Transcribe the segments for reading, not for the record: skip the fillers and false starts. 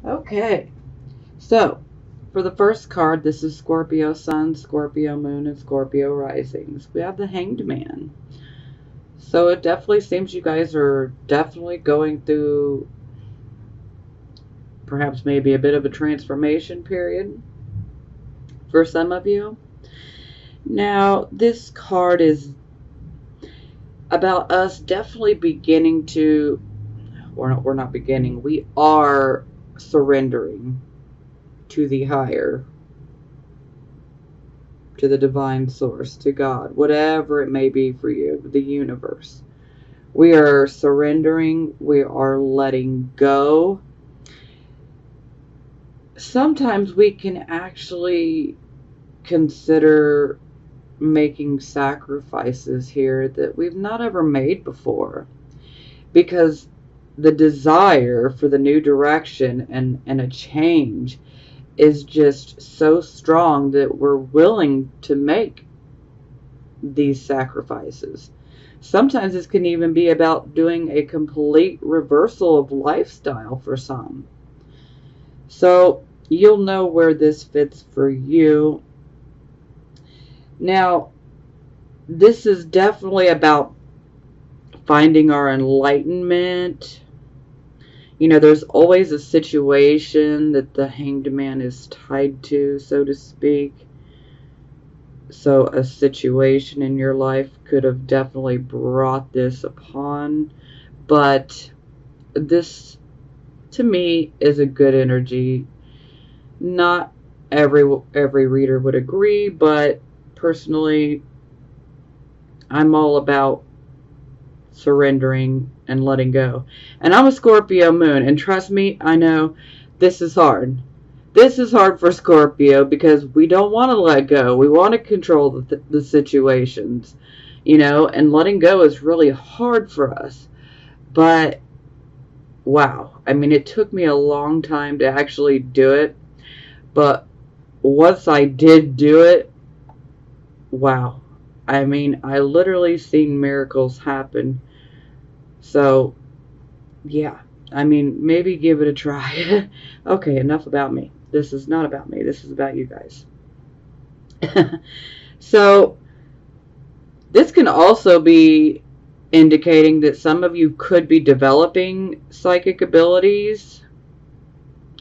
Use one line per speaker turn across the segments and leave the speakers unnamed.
Okay, so for the first card, this is Scorpio Sun, Scorpio Moon, and Scorpio Risings. We have the Hanged Man. So it definitely seems you guys are definitely going through perhaps maybe a bit of a transformation period for some of you. Now, this card is about us definitely beginning to, we're not beginning, we are surrendering to the higher, to the divine source, to God, whatever it may be for you, the universe. We are surrendering, we are letting go. Sometimes we can actually consider making sacrifices here that we've not ever made before, because the desire for the new direction and a change is just so strong that we're willing to make these sacrifices. Sometimes this can even be about doing a complete reversal of lifestyle for some. So you'll know where this fits for you. Now, this is definitely about finding our enlightenment. You know, there's always a situation that the Hanged Man is tied to, so to speak. So a situation in your life could have definitely brought this upon. But this, to me, is a good energy. Not every reader would agree, but personally, I'm all about surrendering and letting go. And I'm a Scorpio moon, and trust me, I know this is hard. This is hard for Scorpio because we don't want to let go. We want to control the situations, you know, and letting go is really hard for us. But wow, I mean, it took me a long time to actually do it. But once I did do it, wow. I mean, I literally seen miracles happen. So yeah, I mean, maybe give it a try. Okay, enough about me. This is not about me. This is about you guys. So, this can also be indicating that some of you could be developing psychic abilities.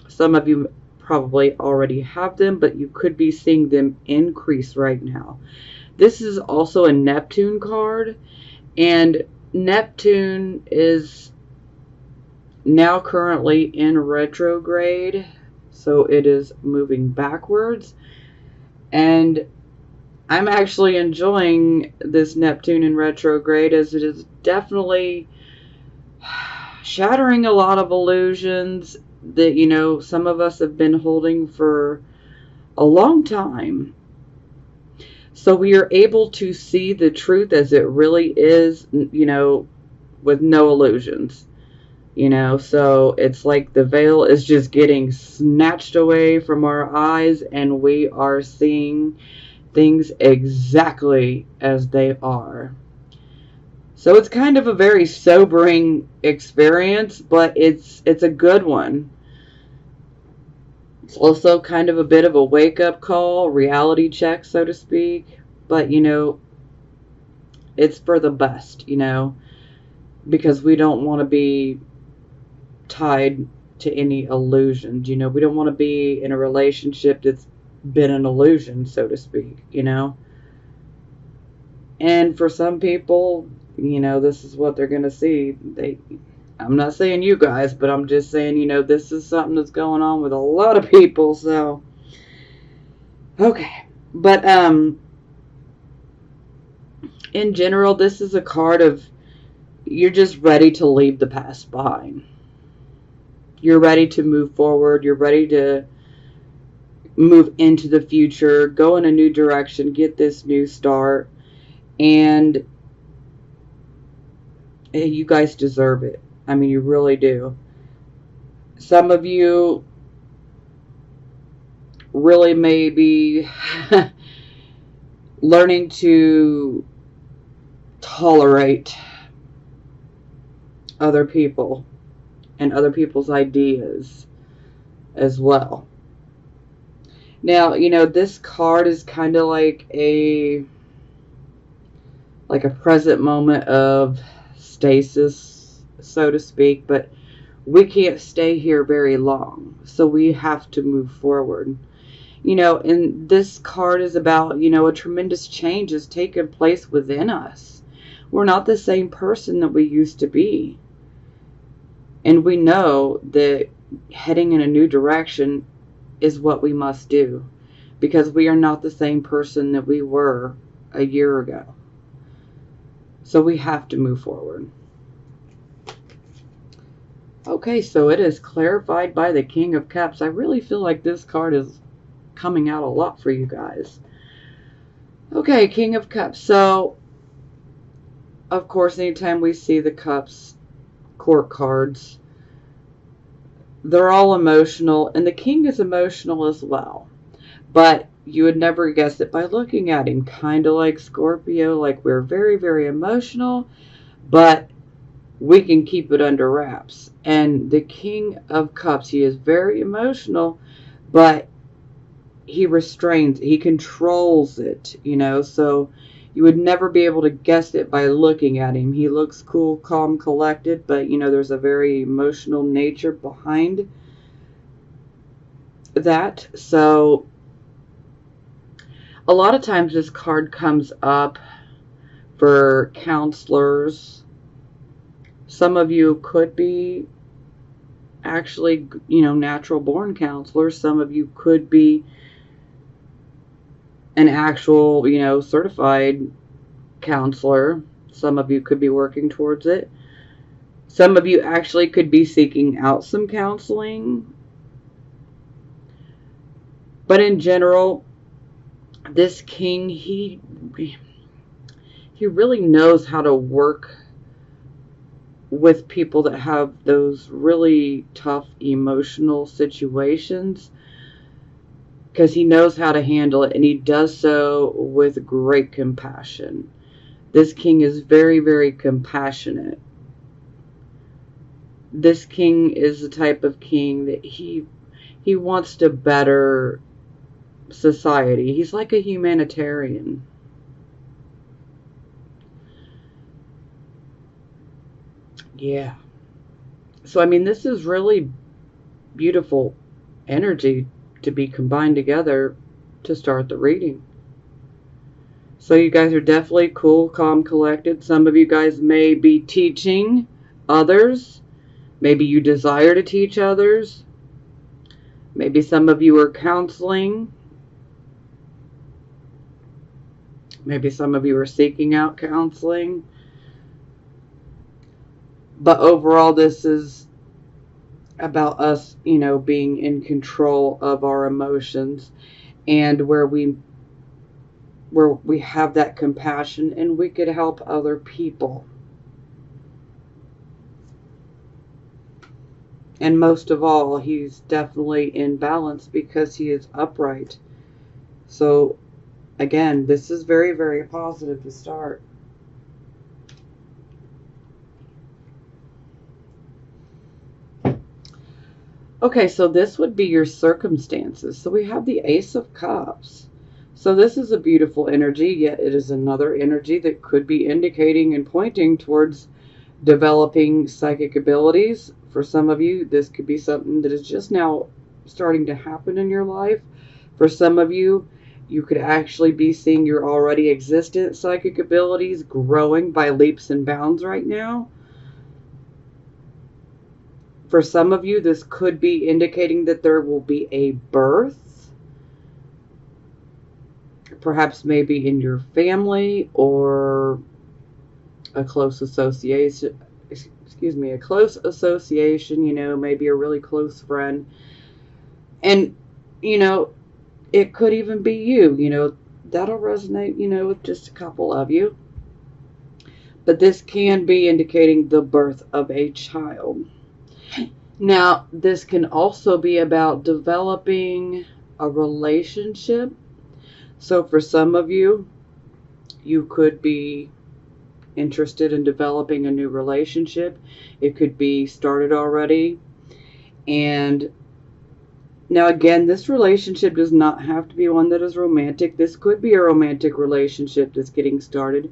Some of you probably already have them, but you could be seeing them increase right now. This is also a Neptune card, and Neptune is now currently in retrograde, so it is moving backwards. And I'm actually enjoying this Neptune in retrograde, as it is definitely shattering a lot of illusions that, you know, some of us have been holding for a long time. So we are able to see the truth as it really is, you know, with no illusions. You know, so it's like the veil is just getting snatched away from our eyes, and we are seeing things exactly as they are. So it's kind of a very sobering experience, but it's a good one. It's also kind of a bit of a wake-up call, reality check, so to speak. But, you know, it's for the best, you know, because we don't want to be tied to any illusions. You know, we don't want to be in a relationship that's been an illusion, so to speak, you know. And for some people, you know, this is what they're going to see. I'm not saying you guys, but I'm just saying, you know, this is something that's going on with a lot of people. So okay. But in general, this is a card of, you're just ready to leave the past behind. You're ready to move forward. You're ready to move into the future, go in a new direction, get this new start. And you guys deserve it. I mean, you really do. Some of you really may be learning to tolerate other people and other people's ideas. as well. Now, this card is kind of like a present moment of stasis, so to speak, but we can't stay here very long. So we have to move forward. And this card is about, a tremendous change has taken place within us. We're not the same person that we used to be. And we know that heading in a new direction is what we must do, because we are not the same person that we were a year ago. So we have to move forward. Okay, so it is clarified by the King of Cups. I really feel like this card is coming out a lot for you guys. Okay, King of Cups. So, of course, anytime we see the Cups court cards, they're all emotional, and the King is emotional as well. But you would never guess it by looking at him. Kind of like Scorpio, like we're very, very emotional, but we can keep it under wraps. And the King of Cups, he is very emotional, but he restrains, he controls it, so you would never be able to guess it by looking at him. He looks cool, calm, collected, but there's a very emotional nature behind that. So a lot of times this card comes up for counselors. Some of you could be actually, natural born counselors. Some of you could be an actual, certified counselor. Some of you could be working towards it. Some of you actually could be seeking out some counseling. But in general, this king, he really knows how to work with people that have those really tough emotional situations, because he knows how to handle it, and he does so with great compassion. This king is very, very compassionate. This king is the type of king that he wants to better society. He's like a humanitarian. Yeah. So, this is really beautiful energy to be combined together to start the reading. So you guys are definitely cool, calm, collected. Some of you guys may be teaching others. Maybe you desire to teach others. Maybe some of you are counseling. Maybe some of you are seeking out counseling. But overall, this is about us, being in control of our emotions, and where we have that compassion and we could help other people. And most of all, he's definitely in balance because he is upright. So again, this is very, very positive to start. Okay, so this would be your circumstances. So we have the Ace of Cups. So this is a beautiful energy, yet it is another energy that could be indicating and pointing towards developing psychic abilities. For some of you, this could be something that is just now starting to happen in your life. For some of you, you could actually be seeing your already existent psychic abilities growing by leaps and bounds right now. For some of you, this could be indicating that there will be a birth, perhaps maybe in your family or a close association. A close association, maybe a really close friend. And, it could even be you, that'll resonate, with just a couple of you. But this can be indicating the birth of a child. Now, this can also be about developing a relationship. So for some of you, you could be interested in developing a new relationship. It could be started already. And Now, again, this relationship does not have to be one that is romantic. This could be a romantic relationship that's getting started,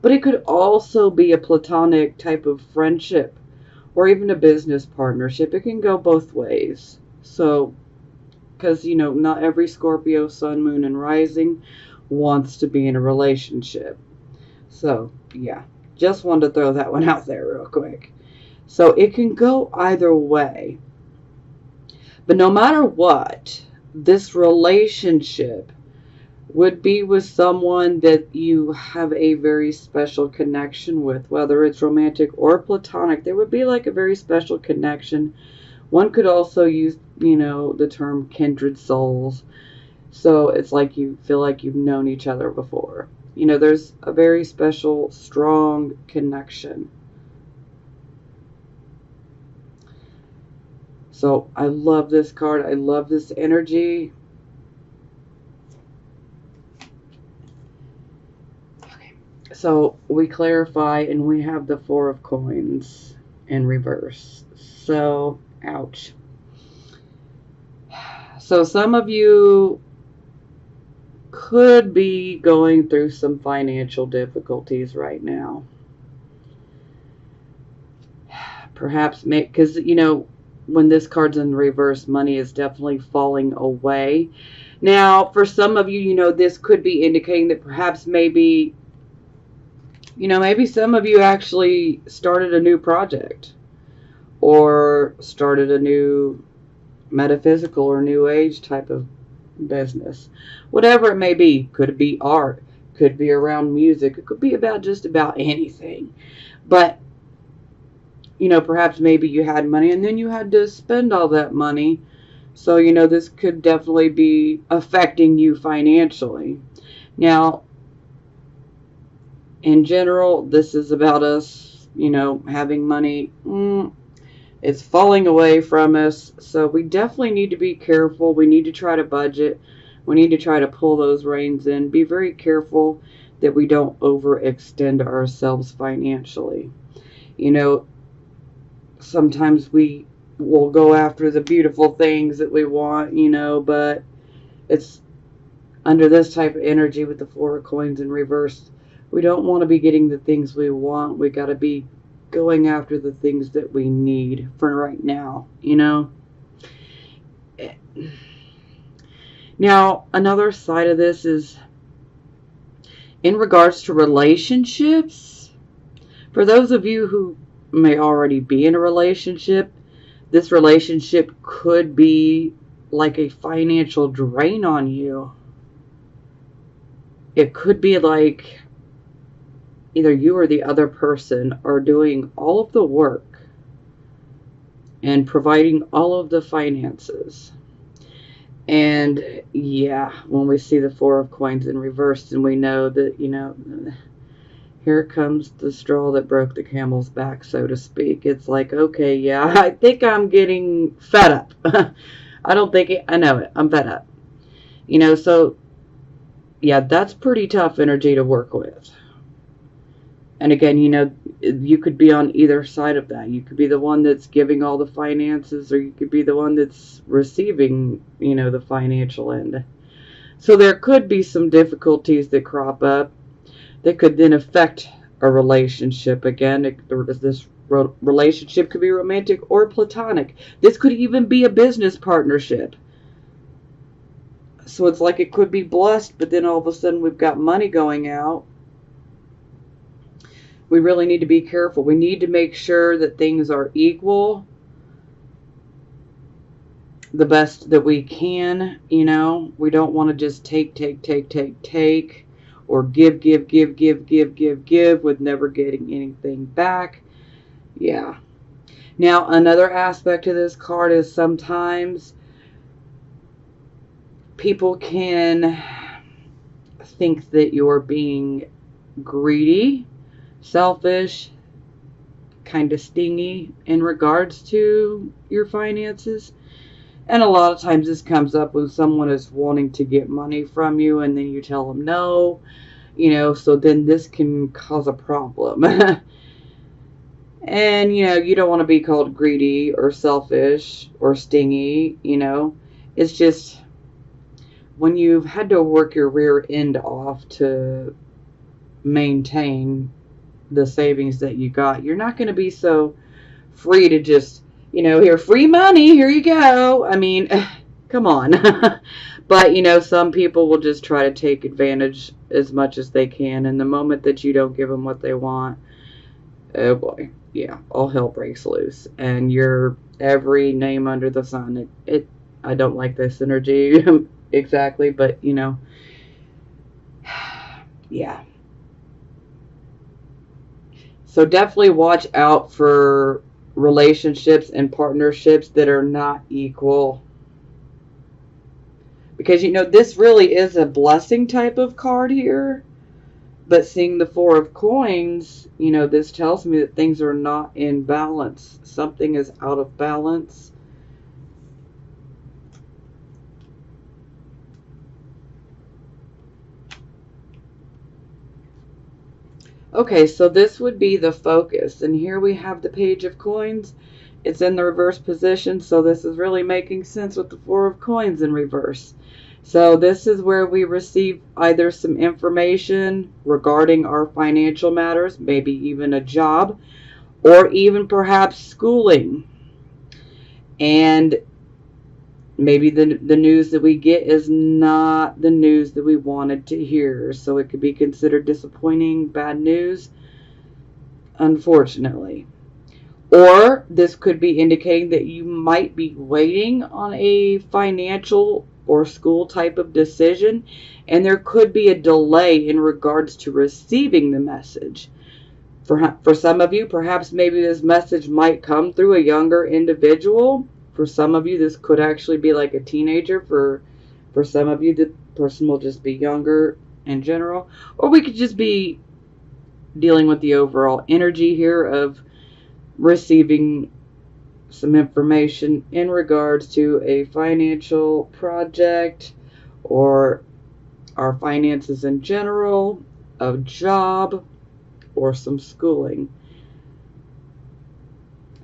but it could also be a platonic type of friendship or even a business partnership. It can go both ways. So, because, not every Scorpio, sun, moon, and rising wants to be in a relationship. So, yeah, just wanted to throw that one out there real quick. So, it can go either way. But no matter what, this relationship would be with someone that you have a very special connection with, whether it's romantic or platonic. There would be like a very special connection. One could also use, the term kindred souls. So it's like you feel like you've known each other before. There's a very special, strong connection. So I love this card. I love this energy. Okay. So we clarify and we have the Four of Coins in reverse. So, ouch. So some of you could be going through some financial difficulties right now. Perhaps, because, when this card's in reverse, money is definitely falling away. Now, for some of you, this could be indicating that perhaps maybe some of you actually started a new project or started a new metaphysical or new age type of business. Whatever it may be. Could be art. Could be around music. It could be about just about anything. But perhaps maybe you had money and then you had to spend all that money. So, this could definitely be affecting you financially. Now, in general, this is about us, having money. It's falling away from us. So we definitely need to be careful. We need to try to budget. We need to try to pull those reins in. Be very careful that we don't overextend ourselves financially. Sometimes we will go after the beautiful things that we want, but it's under this type of energy with the Four of Coins in reverse. We don't want to be getting the things we want. We got to be going after the things that we need for right now, Now, another side of this is in regards to relationships. For those of you who may already be in a relationship, this relationship could be like a financial drain on you. It could be like either you or the other person are doing all of the work and providing all of the finances. And yeah, when we see the Four of Coins in reverse, and we know that, here comes the straw that broke the camel's back, so to speak. It's like, okay, yeah, I think I'm getting fed up. I don't think I know it. I'm fed up. So yeah, that's pretty tough energy to work with. And again, you could be on either side of that. You could be the one that's giving all the finances, or you could be the one that's receiving, the financial end. So there could be some difficulties that crop up that could then affect a relationship. Again, this relationship could be romantic or platonic. This could even be a business partnership. So it's like it could be blessed, but then all of a sudden we've got money going out. We really need to be careful. We need to make sure that things are equal, the best that we can. We don't want to just take, or give with never getting anything back. Yeah. Now, another aspect of this card is sometimes people can think that you're being greedy, selfish, kind of stingy in regards to your finances. And a lot of times this comes up when someone is wanting to get money from you and then you tell them no, so then this can cause a problem. And, you don't want to be called greedy or selfish or stingy, It's just when you've had to work your rear end off to maintain the savings that you got, you're not going to be so free to just, here, free money, here you go. I mean, come on. But, some people will just try to take advantage as much as they can. And the moment that you don't give them what they want, oh boy, yeah, all hell breaks loose. And you're every name under the sun. I don't like this energy exactly, but, yeah. So definitely watch out for relationships and partnerships that are not equal. Because, this really is a blessing type of card here. But seeing the Four of Coins, this tells me that things are not in balance. Something is out of balance. Okay, so this would be the focus. And here we have the Page of Coins. It's in the reverse position, so this is really making sense with the Four of Coins in reverse. So this is where we receive either some information regarding our financial matters, maybe even a job, or even perhaps schooling. And maybe the news that we get is not the news that we wanted to hear. So it could be considered disappointing, bad news, unfortunately. Or this could be indicating that you might be waiting on a financial or school type of decision, and there could be a delay in regards to receiving the message. For some of you, perhaps maybe this message might come through a younger individual. For some of you, this could actually be like a teenager. For some of you, the person will just be younger in general. Or we could just be dealing with the overall energy here of receiving some information in regards to a financial project or our finances in general, a job, or some schooling.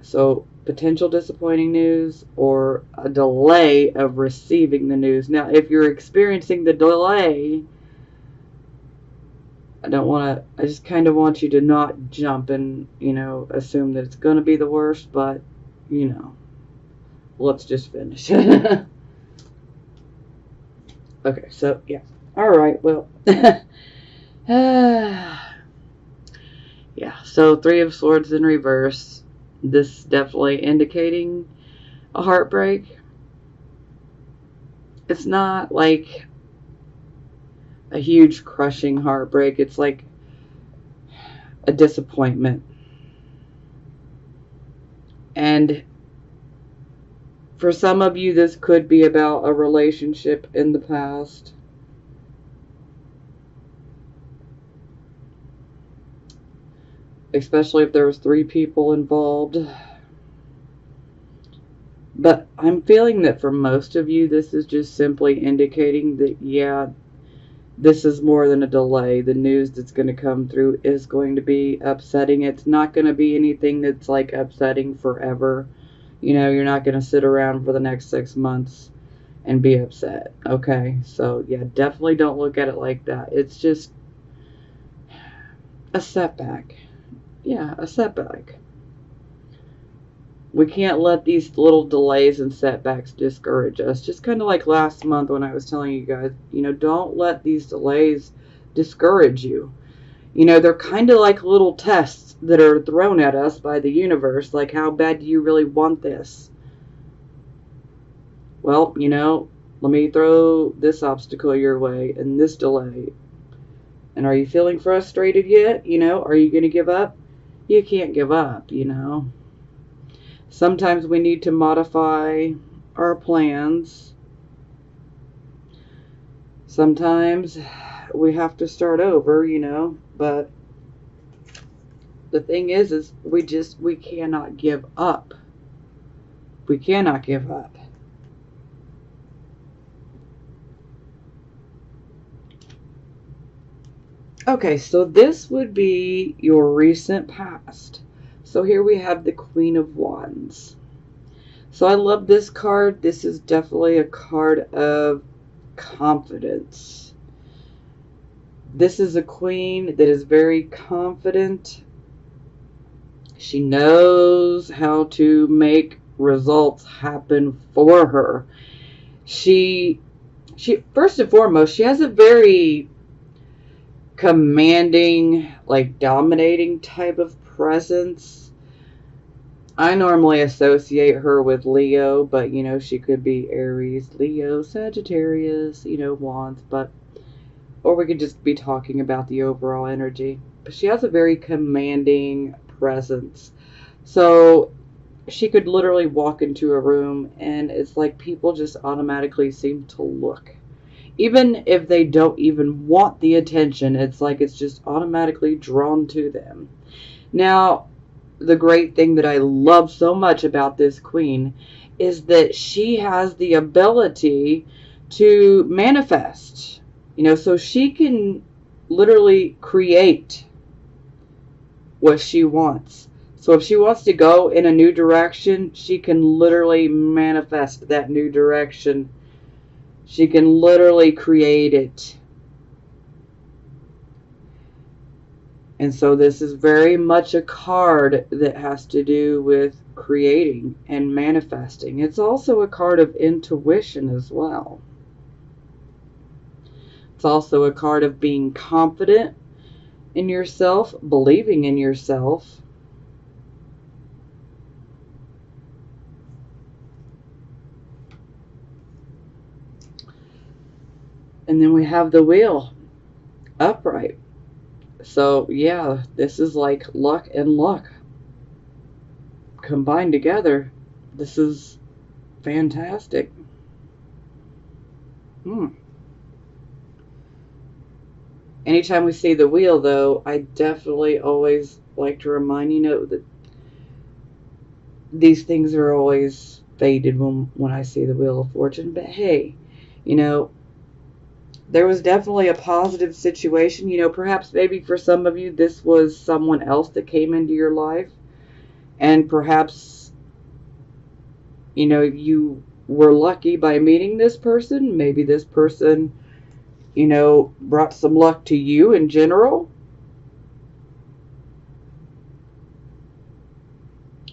So potential disappointing news or a delay of receiving the news. Now, if you're experiencing the delay, I just kind of want you to not jump and, assume that it's going to be the worst, but, let's just finish. Okay, so, yeah. All right, well. Yeah, so Three of Swords in reverse. This definitely indicating a heartbreak. It's not like a huge crushing heartbreak. It's like a disappointment. And for some of you, this could be about a relationship in the past. Especially if there was 3 people involved. But I'm feeling that for most of you, this is just simply indicating that, yeah, this is more than a delay. The news that's going to come through is going to be upsetting. It's not going to be anything that's like upsetting forever. You're not going to sit around for the next 6 months and be upset. Okay, so yeah, definitely don't look at it like that. It's just a setback. Yeah, a setback. We can't let these little delays and setbacks discourage us. Just kind of like last month when I was telling you guys, don't let these delays discourage you. They're kind of like little tests that are thrown at us by the universe. Like, how bad do you really want this? Well, let me throw this obstacle your way and this delay. And are you feeling frustrated yet? Are you going to give up? You can't give up, Sometimes we need to modify our plans. Sometimes we have to start over, but the thing is we cannot give up. We cannot give up. Okay, so this would be your recent past. So here we have the Queen of Wands. So I love this card. This is definitely a card of confidence. This is a queen that is very confident. She knows how to make results happen for her. She first and foremost, she has a very commanding, like dominating type of presence. I normally associate her with Leo, but you know, she could be Aries, Leo, Sagittarius, you know, Wands, but or we could just be talking about the overall energy. But she has a very commanding presence. So she could literally walk into a room and it's like people just automatically seem to look. Even if they don't even want the attention, it's like it's just automatically drawn to them. Now, the great thing that I love so much about this queen is that she has the ability to manifest. You know, so she can literally create what she wants. So if she wants to go in a new direction, she can literally manifest that new direction. She can literally create it. And so this is very much a card that has to do with creating and manifesting. It's also a card of intuition as well. It's also a card of being confident in yourself, believing in yourself. And then we have the wheel upright. So yeah, this is like luck and luck combined together. This is fantastic. Anytime we see the wheel, though, I definitely always like to remind, you know, that these things are always faded when I see the Wheel of Fortune. But hey, you know, there was definitely a positive situation. You know, perhaps maybe for some of you, this was someone else that came into your life. And perhaps, you know, you were lucky by meeting this person. Maybe this person, you know, brought some luck to you in general.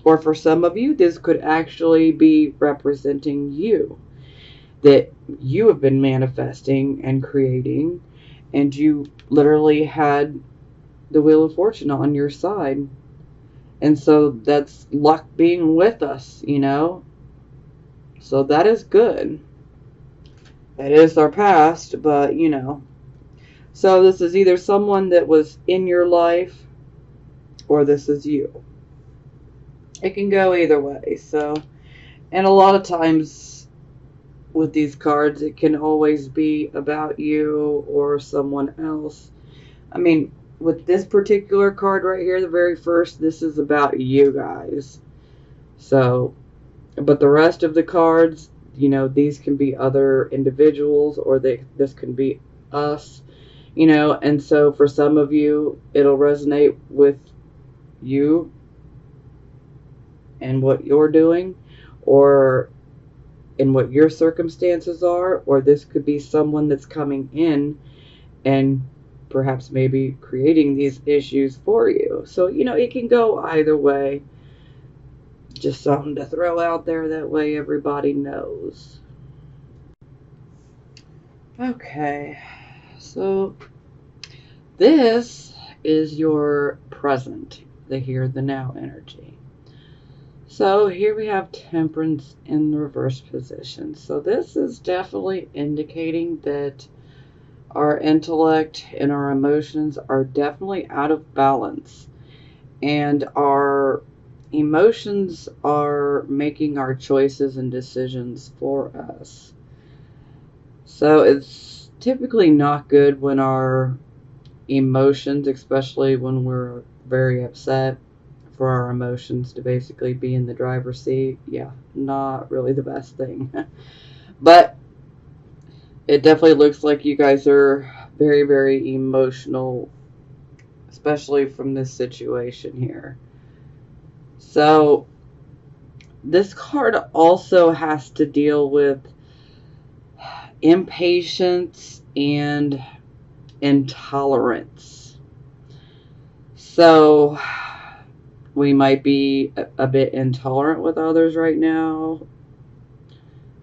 Or for some of you, this could actually be representing you. That you have been manifesting and creating, and you literally had the Wheel of Fortune on your side. And so that's luck being with us, you know. So that is good. That is our past, but you know. So this is either someone that was in your life or this is you. It can go either way. So, and a lot of times with these cards, it can always be about you or someone else. I mean, with this particular card right here, the very first, this is about you guys. So, but the rest of the cards, you know, these can be other individuals or this can be us, you know, and so for some of you, it'll resonate with you and what you're doing or in what your circumstances are, or this could be someone that's coming in and perhaps maybe creating these issues for you. So, you know, it can go either way. Just something to throw out there, that way everybody knows. Okay, so this is your present, the here, the now energy. So here we have Temperance in the reverse position. So this is definitely indicating that our intellect and our emotions are definitely out of balance. And our emotions are making our choices and decisions for us. So it's typically not good when our emotions, especially when we're very upset, for our emotions to basically be in the driver's seat. Yeah, not really the best thing. But it definitely looks like you guys are very, very emotional, especially from this situation here. So This card also has to deal with impatience and intolerance. So we might be a bit intolerant with others right now,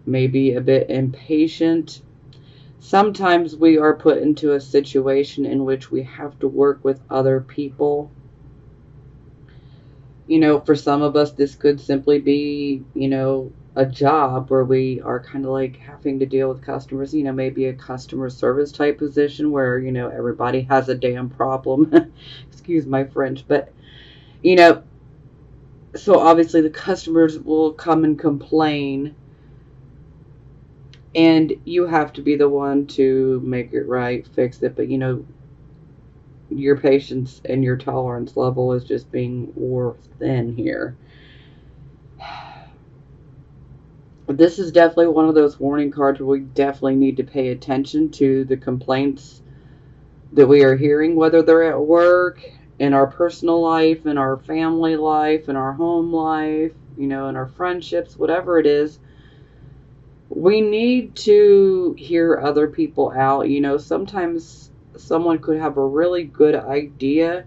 maybe a bit impatient. Sometimes we are put into a situation in which we have to work with other people. For some of us, this could simply be, a job where we are kind of like having to deal with customers, maybe a customer service type position where, everybody has a damn problem. Excuse my French. But, you know, so obviously the customers will come and complain, and you have to be the one to make it right, fix it. But, your patience and your tolerance level is just being wore thin here. This is definitely one of those warning cards where we definitely need to pay attention to the complaints that we are hearing, whether they're at work, in our personal life, in our family life, in our home life, in our friendships, whatever it is. We need to hear other people out. Sometimes someone could have a really good idea,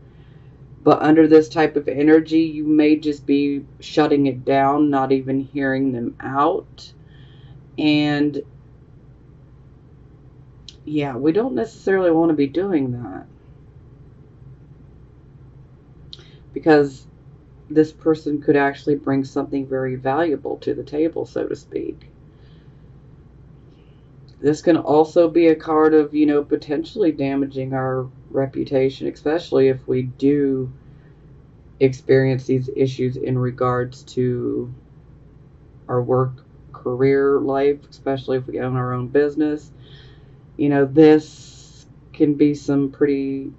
but under this type of energy, you may just be shutting it down, not even hearing them out. And yeah, we don't necessarily want to be doing that, because this person could actually bring something very valuable to the table, so to speak. This can also be a card of, potentially damaging our reputation, especially if we do experience these issues in regards to our work career life, especially if we own our own business. This can be some pretty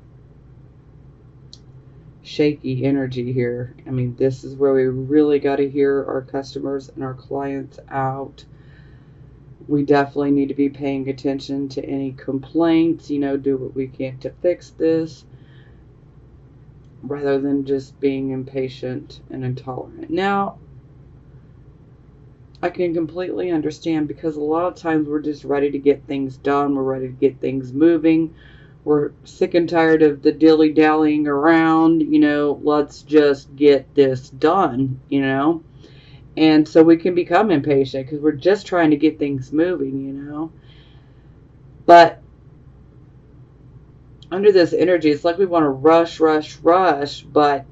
shaky energy here. I mean, this is where we really got to hear our customers and our clients out. We definitely need to be paying attention to any complaints, do what we can to fix this, rather than just being impatient and intolerant. Now, I can completely understand, because a lot of times we're just ready to get things done. We're ready to get things moving. We're sick and tired of the dilly-dallying around. Let's just get this done, And so we can become impatient because we're just trying to get things moving. But under this energy, it's like we want to rush, rush, rush, but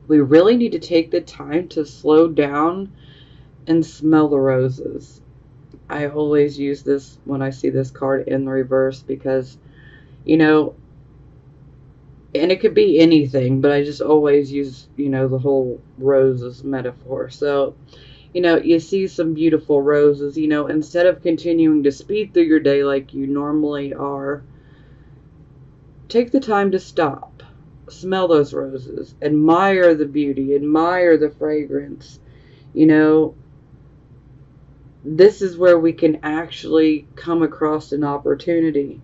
we really need to take the time to slow down and smell the roses. I always use this when I see this card in the reverse, because, and it could be anything, but I just always use, the whole roses metaphor. So, you see some beautiful roses, instead of continuing to speed through your day like you normally are, take the time to stop, smell those roses, admire the beauty, admire the fragrance. This is where we can actually come across an opportunity.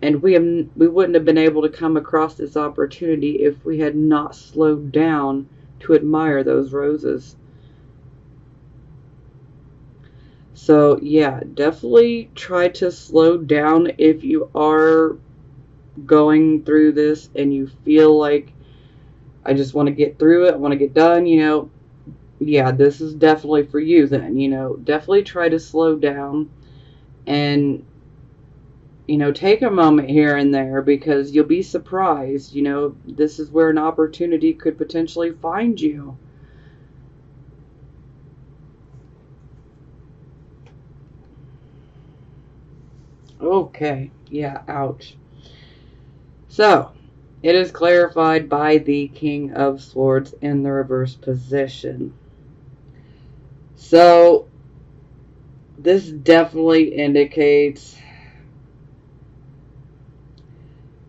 And we wouldn't have been able to come across this opportunity if we had not slowed down to admire those roses. So yeah, definitely try to slow down if you are going through this and you feel like, I just want to get through it, I want to get done, yeah, this is definitely for you then. Definitely try to slow down and, take a moment here and there, because you'll be surprised. This is where an opportunity could potentially find you. Okay, yeah, ouch. So, it is clarified by the King of Swords in the reverse position. So, this definitely indicates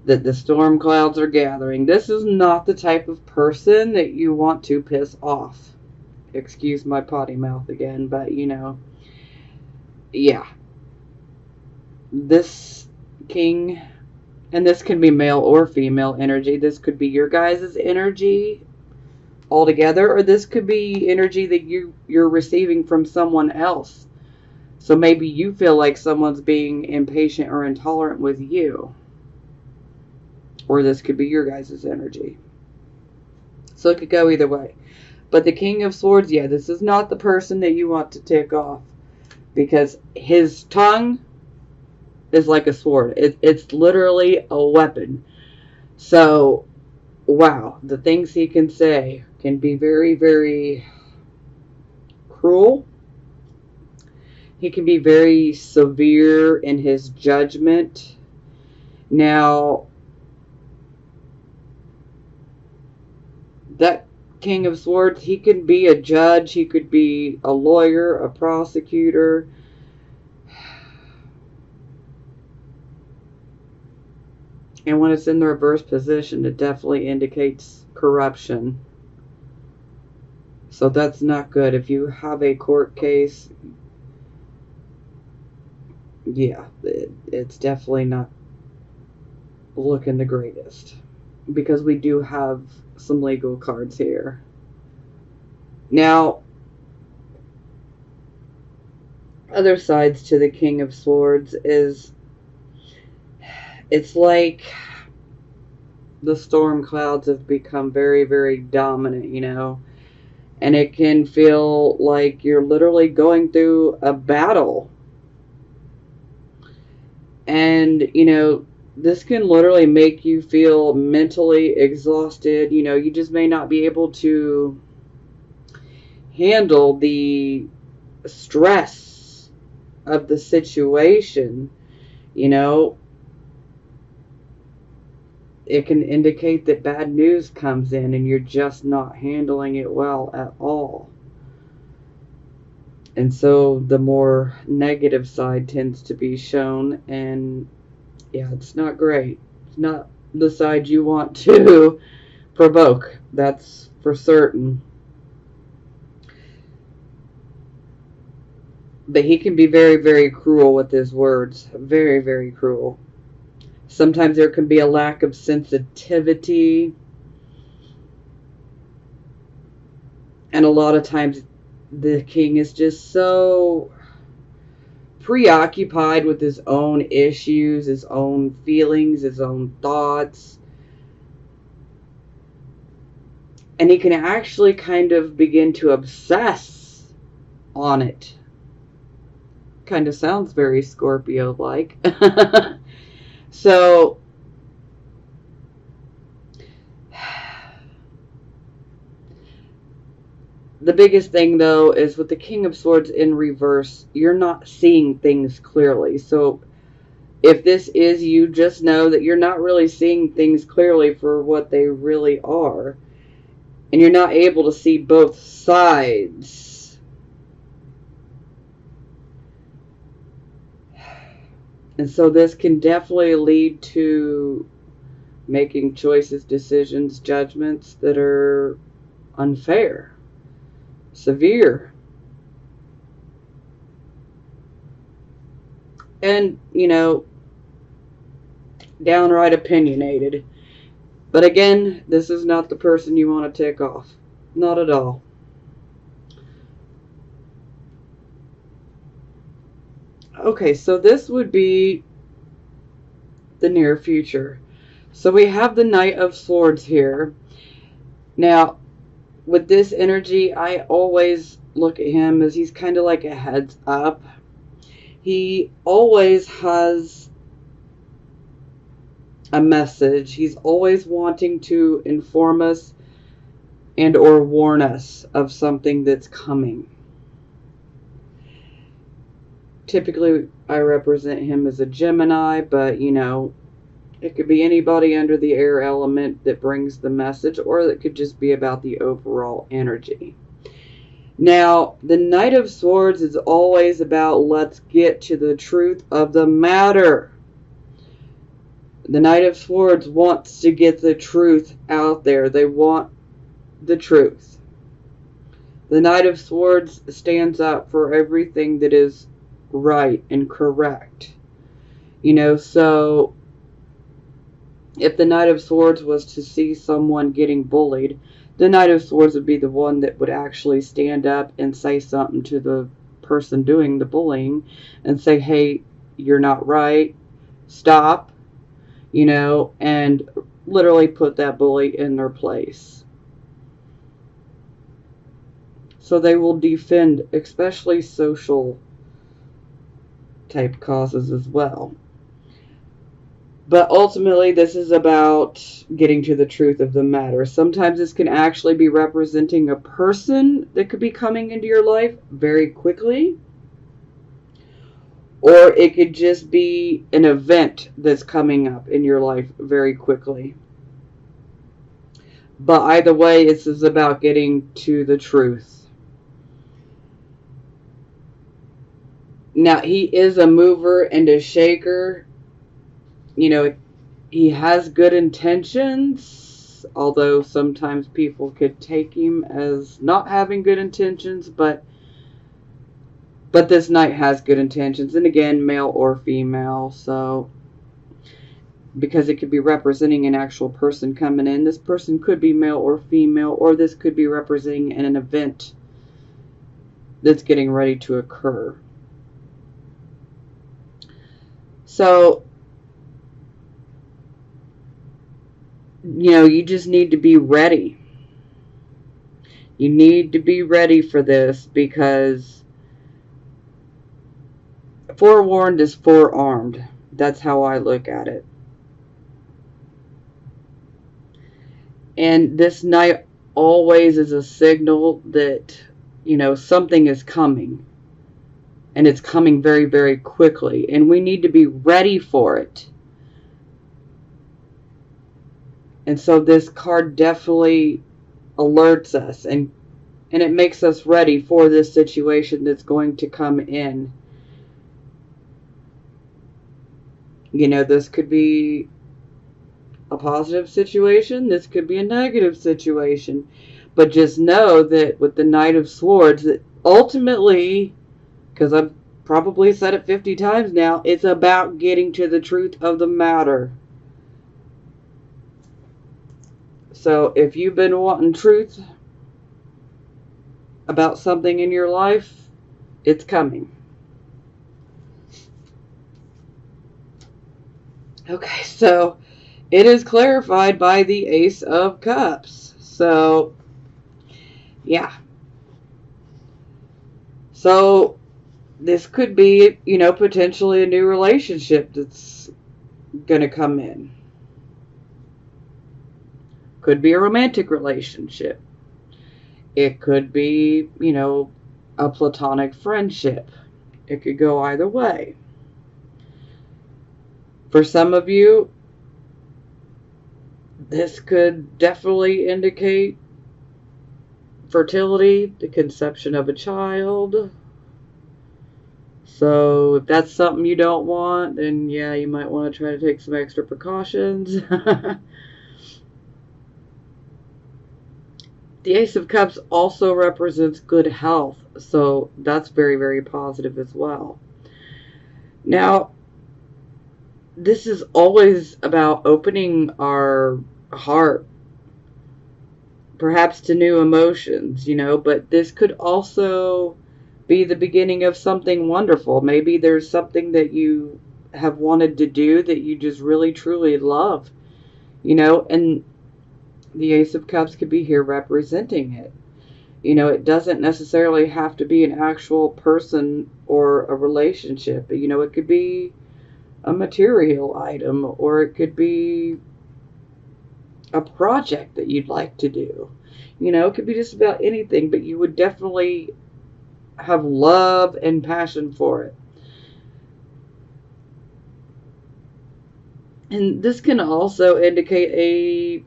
that the storm clouds are gathering. This is not the type of person that you want to piss off. Excuse my potty mouth again, but yeah. This king, and this can be male or female energy. This could be your guys' energy, altogether, or this could be energy that you're receiving from someone else. So maybe you feel like someone's being impatient or intolerant with you, or this could be your guys' energy. So it could go either way. But the King of Swords, yeah, this is not the person that you want to tick off, because his tongue is like a sword. It's literally a weapon. So, wow, the things he can say can be very, very cruel. He can be very severe in his judgment. Now, that King of Swords, he can be a judge, he could be a lawyer, a prosecutor. And when it's in the reverse position, it definitely indicates corruption. So that's not good. If you have a court case, yeah, it's definitely not looking the greatest. Because we do have some legal cards here. Now, other sides to the King of Swords is, it's like the storm clouds have become very, very dominant, you know. And it can feel like you're literally going through a battle. And, you know, this can literally make you feel mentally exhausted. You know, you just may not be able to handle the stress of the situation. You know, it can indicate that bad news comes in and you're just not handling it well at all. And so the more negative side tends to be shown, and yeah, it's not great. It's not the side you want to provoke, that's for certain. But he can be very, very cruel with his words. Very, very cruel. Sometimes there can be a lack of sensitivity. And a lot of times the king is just so preoccupied with his own issues, his own feelings, his own thoughts. And he can actually kind of begin to obsess on it. Kind of sounds very Scorpio-like. So, the biggest thing, though, is with the King of Swords in reverse, you're not seeing things clearly. So, if this is you, just know that you're not really seeing things clearly for what they really are. And you're not able to see both sides. And so this can definitely lead to making choices, decisions, judgments that are unfair, severe, and, you know, downright opinionated. But again, this is not the person you want to tick off. Not at all. Okay, so this would be the near future. So we have the Knight of Swords here. Now, with this energy, I always look at him as he's kind of like a heads up. He always has a message. He's always wanting to inform us and or warn us of something that's coming. Typically, I represent him as a Gemini, but, you know, it could be anybody under the air element that brings the message, or it could just be about the overall energy. Now, the Knight of Swords is always about, let's get to the truth of the matter. The Knight of Swords wants to get the truth out there. They want the truth. The Knight of Swords stands up for everything that is right and correct. You know, so if the Knight of Swords was to see someone getting bullied, The Knight of Swords would be the one that would actually stand up and say something to the person doing the bullying and say, hey, you're not right, stop, and literally put that bully in their place. So they will defend, especially social type causes as well. But ultimately, this is about getting to the truth of the matter. Sometimes this can actually be representing a person that could be coming into your life very quickly. Or it could just be an event that's coming up in your life very quickly. But either way, this is about getting to the truth. Now, he is a mover and a shaker. He has good intentions, although sometimes people could take him as not having good intentions, but this knight has good intentions, and again, male or female, so because it could be representing an actual person coming in. This person could be male or female, or this could be representing an event that's getting ready to occur. So, you just need to be ready. You need to be ready for this, because forewarned is forearmed. That's how I look at it. And this knight always is a signal that, something is coming. And it's coming very, very quickly. And we need to be ready for it. And so this card definitely alerts us. And it makes us ready for this situation that's going to come in. This could be a positive situation. This could be a negative situation. But just know that with the Knight of Swords, that ultimately, because I've probably said it 50 times now, it's about getting to the truth of the matter. So if you've been wanting truth about something in your life, it's coming. Okay, so it is clarified by the Ace of Cups. So, yeah. So, this could be, potentially a new relationship that's going to come in. Could be a romantic relationship. It could be, a platonic friendship. It could go either way. For some of you, this could definitely indicate fertility, the conception of a child. So if that's something you don't want, then yeah, you might want to try to take some extra precautions. The Ace of Cups also represents good health, so that's very, very positive as well. Now, this is always about opening our heart, perhaps to new emotions, but this could also be the beginning of something wonderful. Maybe there's something that you have wanted to do that you just really, truly love, and the Ace of Cups could be here representing it. It doesn't necessarily have to be an actual person or a relationship. It could be a material item, or it could be a project that you'd like to do. It could be just about anything, but you would definitely have love and passion for it. And this can also indicate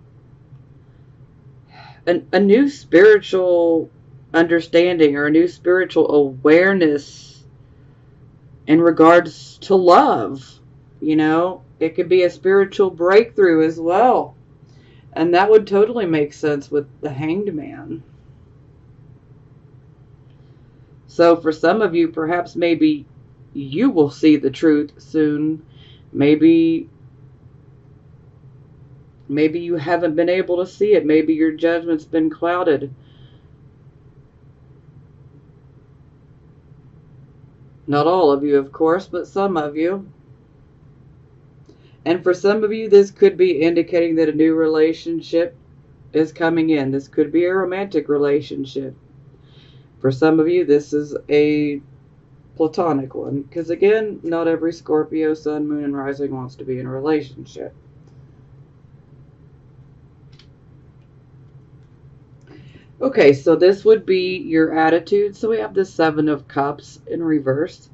a new spiritual understanding, or a new spiritual awareness in regards to love. It could be a spiritual breakthrough as well. And that would totally make sense with the Hanged Man. So for some of you, perhaps maybe you will see the truth soon. Maybe Maybe you haven't been able to see it. Maybe your judgment's been clouded. Not all of you, of course, but some of you. And for some of you, this could be indicating that a new relationship is coming in. This could be a romantic relationship. For some of you, this is a platonic one. Because again, not every Scorpio, Sun, Moon, and Rising wants to be in a relationship. Okay, so this would be your attitude. So we have the Seven of Cups in reverse.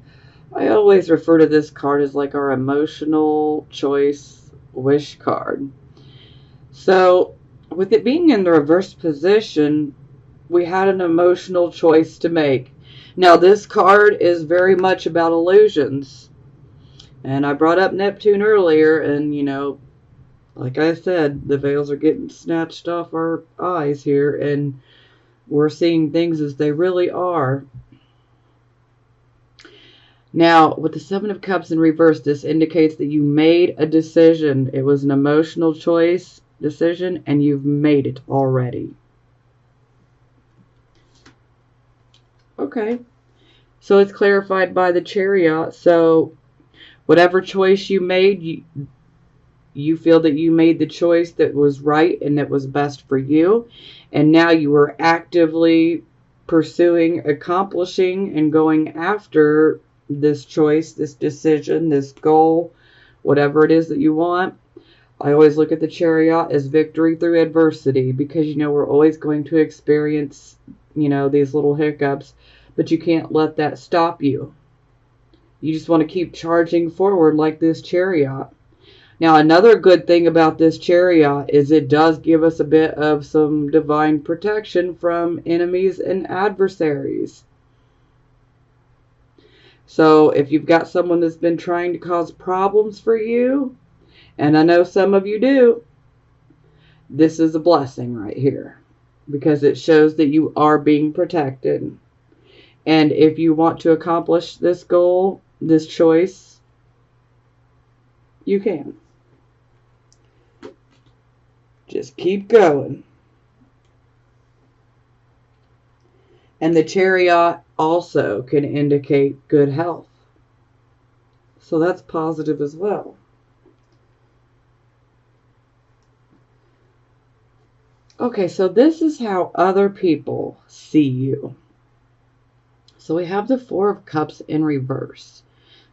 I always refer to this card as like our emotional choice wish card. So with it being in the reverse position, we had an emotional choice to make. Now this card is very much about illusions. And I brought up Neptune earlier, and you know, like I said, the veils are getting snatched off our eyes here, and we're seeing things as they really are. Now, with the Seven of Cups in reverse, this indicates that you made a decision. It was an emotional choice decision, and you've made it already. Okay. So it's clarified by the Chariot. So whatever choice you made, you feel that you made the choice that was right and that was best for you. And now you are actively pursuing, accomplishing, and going after this choice, this decision, this goal, whatever it is that you want. I always look at the Chariot as victory through adversity, because, you know, we're always going to experience, you know, these little hiccups, but you can't let that stop you. You just want to keep charging forward like this Chariot. Now, another good thing about this Chariot is it does give us a bit of some divine protection from enemies and adversaries. So if you've got someone that's been trying to cause problems for you, and I know some of you do, this is a blessing right here, because it shows that you are being protected. And if you want to accomplish this goal, this choice, you can. Just keep going. And the Chariot also can indicate good health. So that's positive as well. Okay, so this is how other people see you. So we have the Four of Cups in reverse.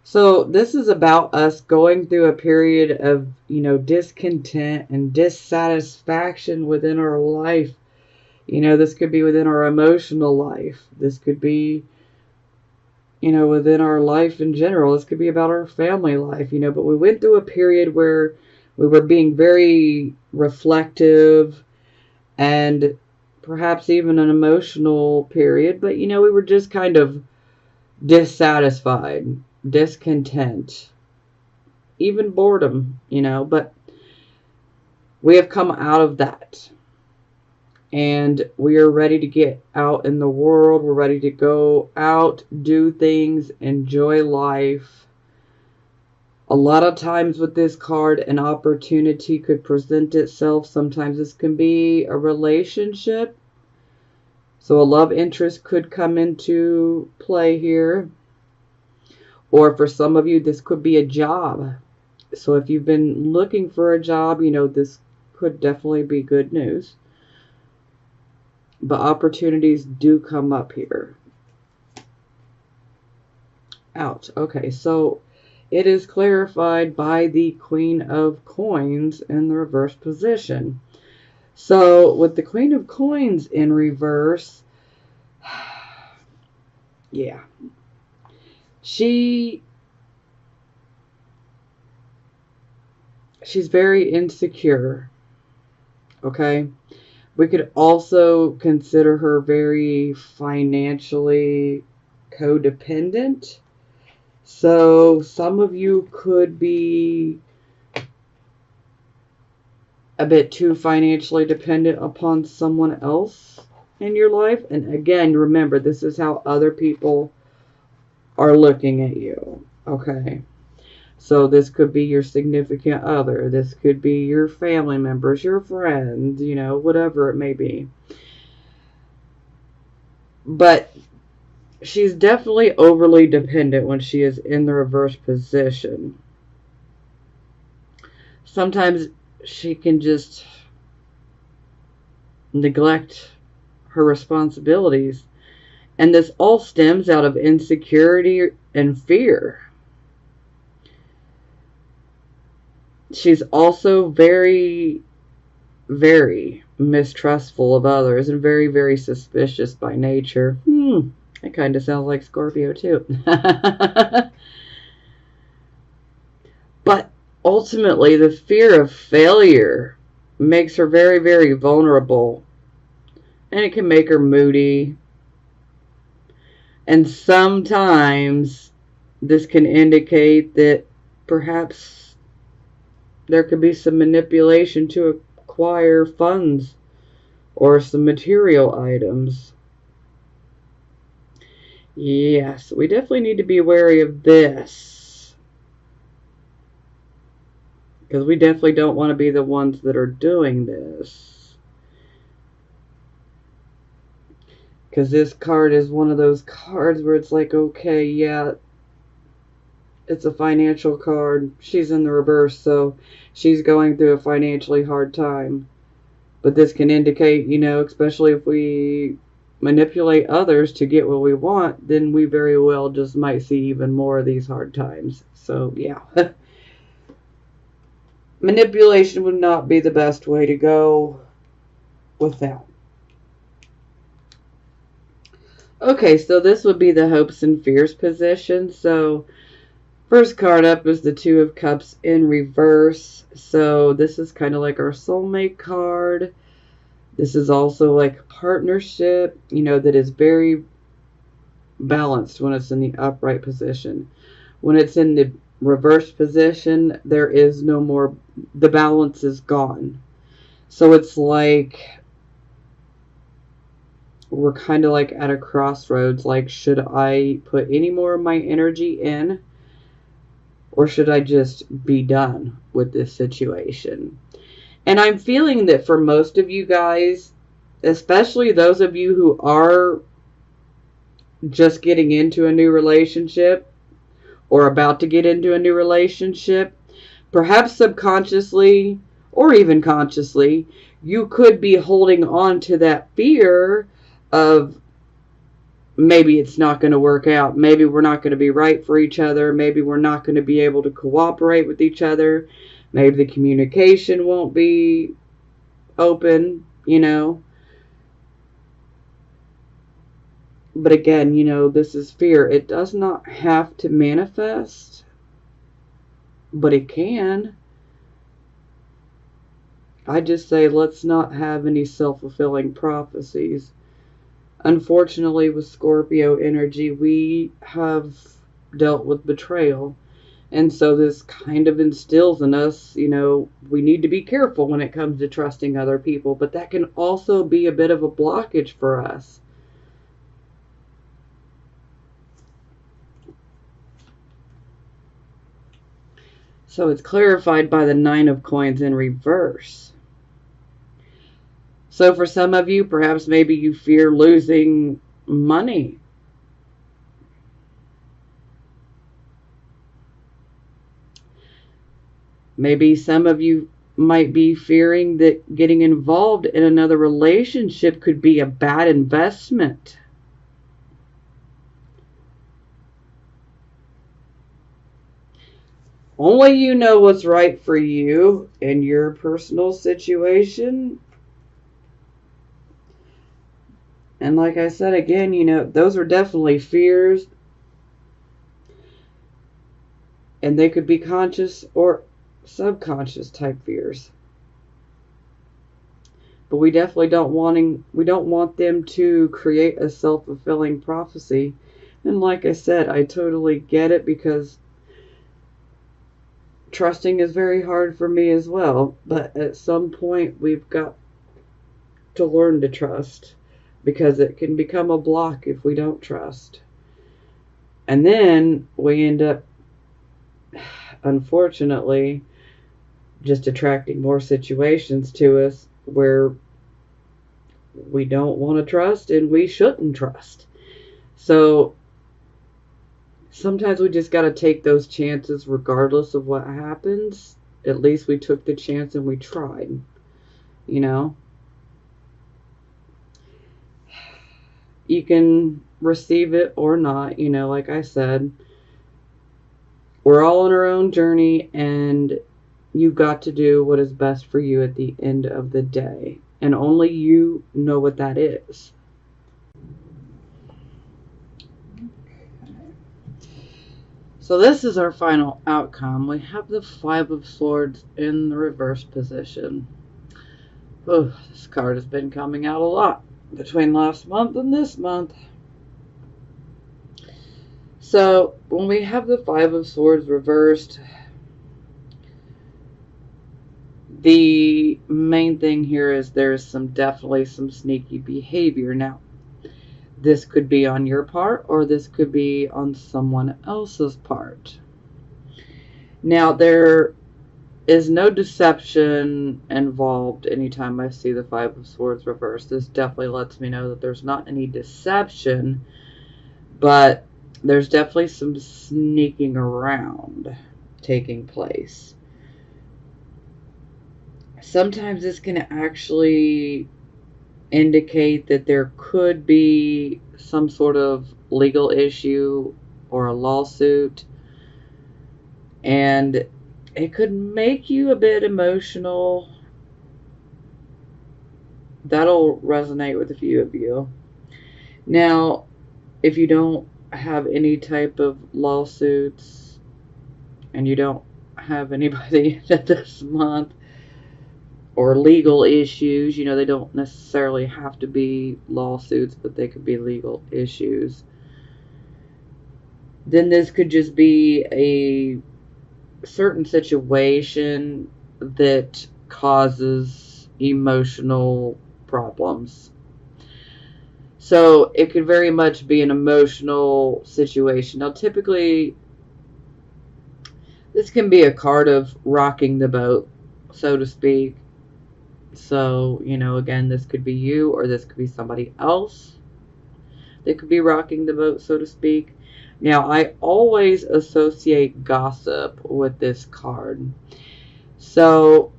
So this is about us going through a period of, you know, discontent and dissatisfaction within our life. You know, this could be within our emotional life. This could be, you know, within our life in general. This could be about our family life, you know. But we went through a period where we were being very reflective and perhaps even an emotional period. But, you know, we were just kind of dissatisfied, discontent, even boredom, you know. But we have come out of that. And we are ready to get out in the world. We're ready to go out, do things, enjoy life. A lot of times with this card, an opportunity could present itself. Sometimes this can be a relationship. So a love interest could come into play here. Or for some of you, this could be a job. So if you've been looking for a job, you know, this could definitely be good news. But opportunities do come up here. Ouch. Okay, so it is clarified by the Queen of Coins in the reverse position. So with the Queen of Coins in reverse, yeah, she's very insecure. Okay. We could also consider her very financially codependent. So some of you could be a bit too financially dependent upon someone else in your life. And again, remember, this is how other people are looking at you. Okay. So this could be your significant other. This could be your family members, your friends, whatever it may be. But she's definitely overly dependent when she is in the reverse position. Sometimes she can just neglect her responsibilities. And this all stems out of insecurity and fear. She's also very, very mistrustful of others and very, very suspicious by nature. That kind of sounds like Scorpio too. But ultimately, the fear of failure makes her very, very vulnerable. And it can make her moody. And sometimes this can indicate that perhaps there could be some manipulation to acquire funds or some material items. Yes, we definitely need to be wary of this. Because we definitely don't want to be the ones that are doing this. Because this card is one of those cards where it's like, okay, yeah, it's a financial card. She's in the reverse, so she's going through a financially hard time. But this can indicate, especially if we manipulate others to get what we want, then we very well just might see even more of these hard times. So, yeah. Manipulation would not be the best way to go with that. Okay, so this would be the hopes and fears position. So, first card up is the Two of Cups in reverse. So, this is kind of like our soulmate card. This is also like a partnership, that is very balanced when it's in the upright position. When it's in the reverse position, there is no more, the balance is gone. So it's like we're kind of like at a crossroads. Like, should I put any more of my energy in, or should I just be done with this situation? And I'm feeling that for most of you guys, especially those of you who are just getting into a new relationship or about to get into a new relationship, perhaps subconsciously or even consciously, you could be holding on to that fear of maybe it's not going to work out. Maybe we're not going to be right for each other. Maybe we're not going to be able to cooperate with each other. Maybe the communication won't be open, But again, this is fear. It does not have to manifest, but it can. I just say let's not have any self-fulfilling prophecies. Unfortunately, with Scorpio energy, we have dealt with betrayal. And so this kind of instills in us, we need to be careful when it comes to trusting other people. But that can also be a bit of a blockage for us. So it's clarified by the Nine of Coins in reverse. So for some of you, perhaps maybe you fear losing money. Maybe some of you might be fearing that getting involved in another relationship could be a bad investment. Only you know what's right for you in your personal situation. And like I said again, those are definitely fears. And they could be conscious or subconscious type fears. But we definitely don't want them to create a self-fulfilling prophecy. And like I said, I totally get it, because trusting is very hard for me as well. But at some point, we've got to learn to trust, because it can become a block if we don't trust. And then we end up unfortunately just attracting more situations to us where we don't want to trust and we shouldn't trust. So sometimes we just got to take those chances regardless of what happens. At least we took the chance and we tried, you know. You can receive it or not, you know, like I said. We're all on our own journey, and you've got to do what is best for you at the end of the day. And only you know what that is. So this is our final outcome. We have the Five of Swords in the reverse position. Oh, this card has been coming out a lot between last month and this month. So when we have the Five of Swords reversed, the main thing here is there's definitely some sneaky behavior. Now, this could be on your part or this could be on someone else's part. Now, there is no deception involved anytime I see the Five of Swords reversed. This definitely lets me know that there's not any deception, but there's definitely some sneaking around taking place. Sometimes this can actually indicate that there could be some sort of legal issue or a lawsuit, and it could make you a bit emotional. That'll resonate with a few of you. Now, if you don't have any type of lawsuits and you don't have anybody this month or legal issues, you know, they don't necessarily have to be lawsuits, but they could be legal issues, then this could just be a certain situation that causes emotional problems. So it could very much be an emotional situation. Now, typically, this can be a card of rocking the boat, so to speak. So, you know, again, this could be you or this could be somebody else that could be rocking the boat, so to speak. Now, I always associate gossip with this card. So,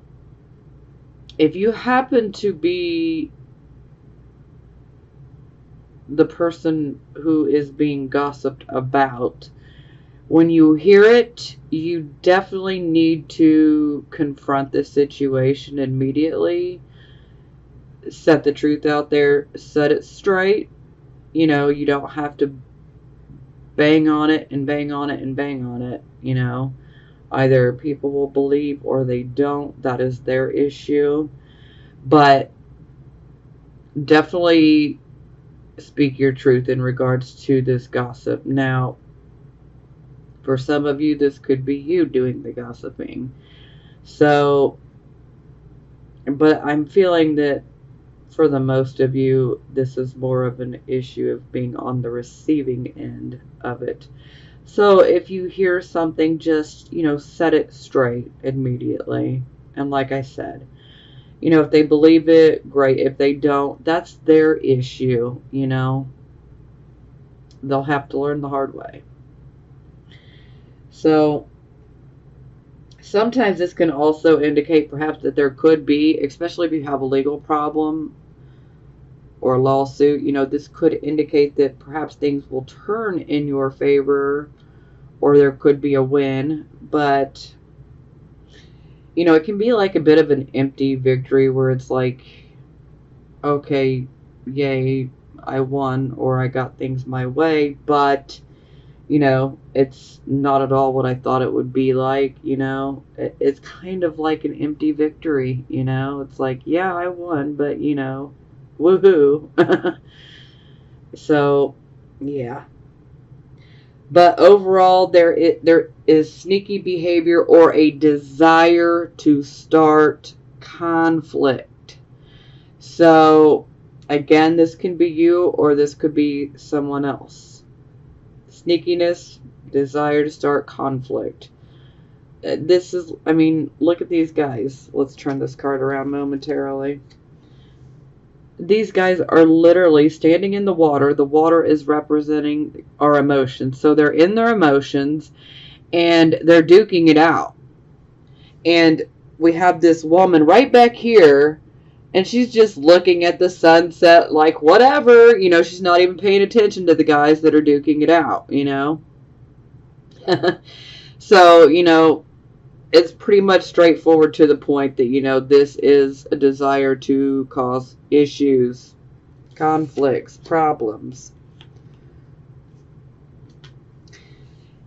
if you happen to be the person who is being gossiped about, when you hear it, you definitely need to confront the situation immediately. Set the truth out there. Set it straight. You know, you don't have to bang on it and bang on it and bang on it, you know. Either people will believe or they don't. That is their issue. But definitely speak your truth in regards to this gossip. Now, for some of you, this could be you doing the gossiping. So, but I'm feeling that for the most of you, this is more of an issue of being on the receiving end of it. So if you hear something, just, you know, set it straight immediately. And like I said, you know, if they believe it, great. If they don't, that's their issue, you know. They'll have to learn the hard way. So sometimes this can also indicate perhaps that there could be, especially if you have a legal problem or a lawsuit, you know, this could indicate that perhaps things will turn in your favor or there could be a win. But, you know, it can be like a bit of an empty victory where it's like, okay, yay, I won or I got things my way, but, you know, it's not at all what I thought it would be like, you know. It's kind of like an empty victory, you know. It's like, yeah, I won, but, you know, woohoo. So, yeah. But overall, there is sneaky behavior or a desire to start conflict. So, again, this can be you or this could be someone else. Sneakiness, desire to start conflict. This is, I mean, look at these guys. Let's turn this card around momentarily. These guys are literally standing in the water. The water is representing our emotions. So they're in their emotions and they're duking it out. And we have this woman right back here, and she's just looking at the sunset like whatever. She's not even paying attention to the guys that are duking it out, So, it's pretty much straightforward to the point that, this is a desire to cause issues, conflicts, problems.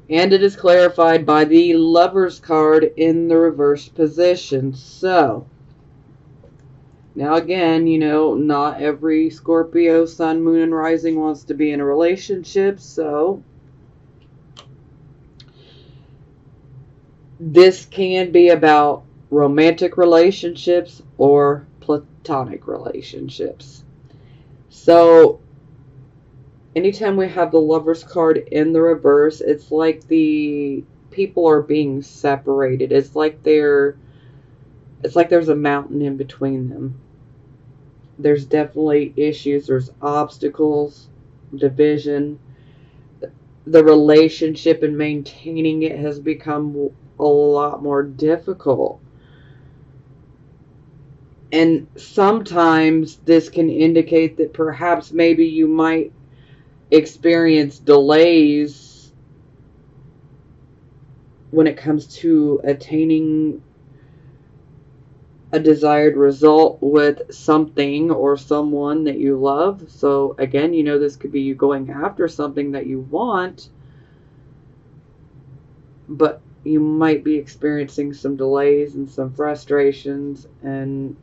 And it is clarified by the Lover's card in the reverse position. So, now again, not every Scorpio, Sun, Moon, and Rising wants to be in a relationship. So, this can be about romantic relationships or platonic relationships. So, anytime we have the Lover's card in the reverse, it's like the people are being separated. It's like there's a mountain in between them. There's definitely issues. There's obstacles, division. The relationship and maintaining it has become a lot more difficult. And sometimes this can indicate that perhaps maybe you might experience delays when it comes to attaining a desired result with something or someone that you love. So again, this could be you going after something that you want, but you might be experiencing some delays and some frustrations, and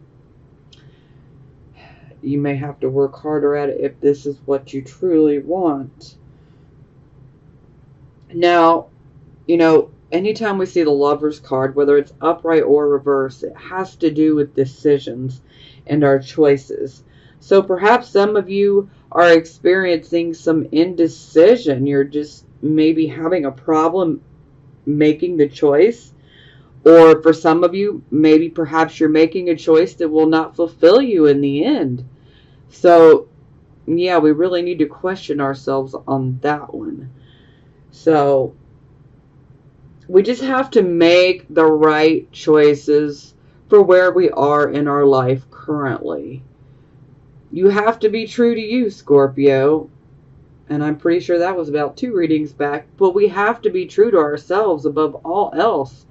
you may have to work harder at it if this is what you truly want. Now, anytime we see the Lover's card, whether it's upright or reverse, it has to do with decisions and our choices. So perhaps some of you are experiencing some indecision. You're just maybe having a problem making the choice. Or for some of you, maybe perhaps you're making a choice that will not fulfill you in the end. So, yeah, we really need to question ourselves on that one. So, we just have to make the right choices for where we are in our life currently. You have to be true to you, Scorpio. And I'm pretty sure that was about 2 readings back. But we have to be true to ourselves above all else.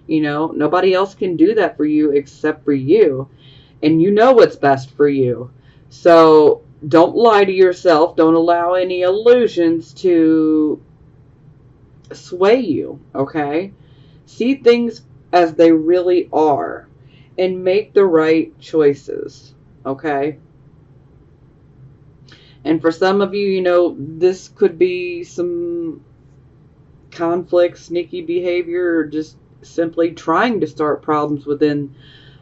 Nobody else can do that for you except for you. And you know what's best for you. So don't lie to yourself. Don't allow any illusions to sway you, okay? See things as they really are and make the right choices, okay? And for some of you, this could be some conflict, sneaky behavior, or just simply trying to start problems within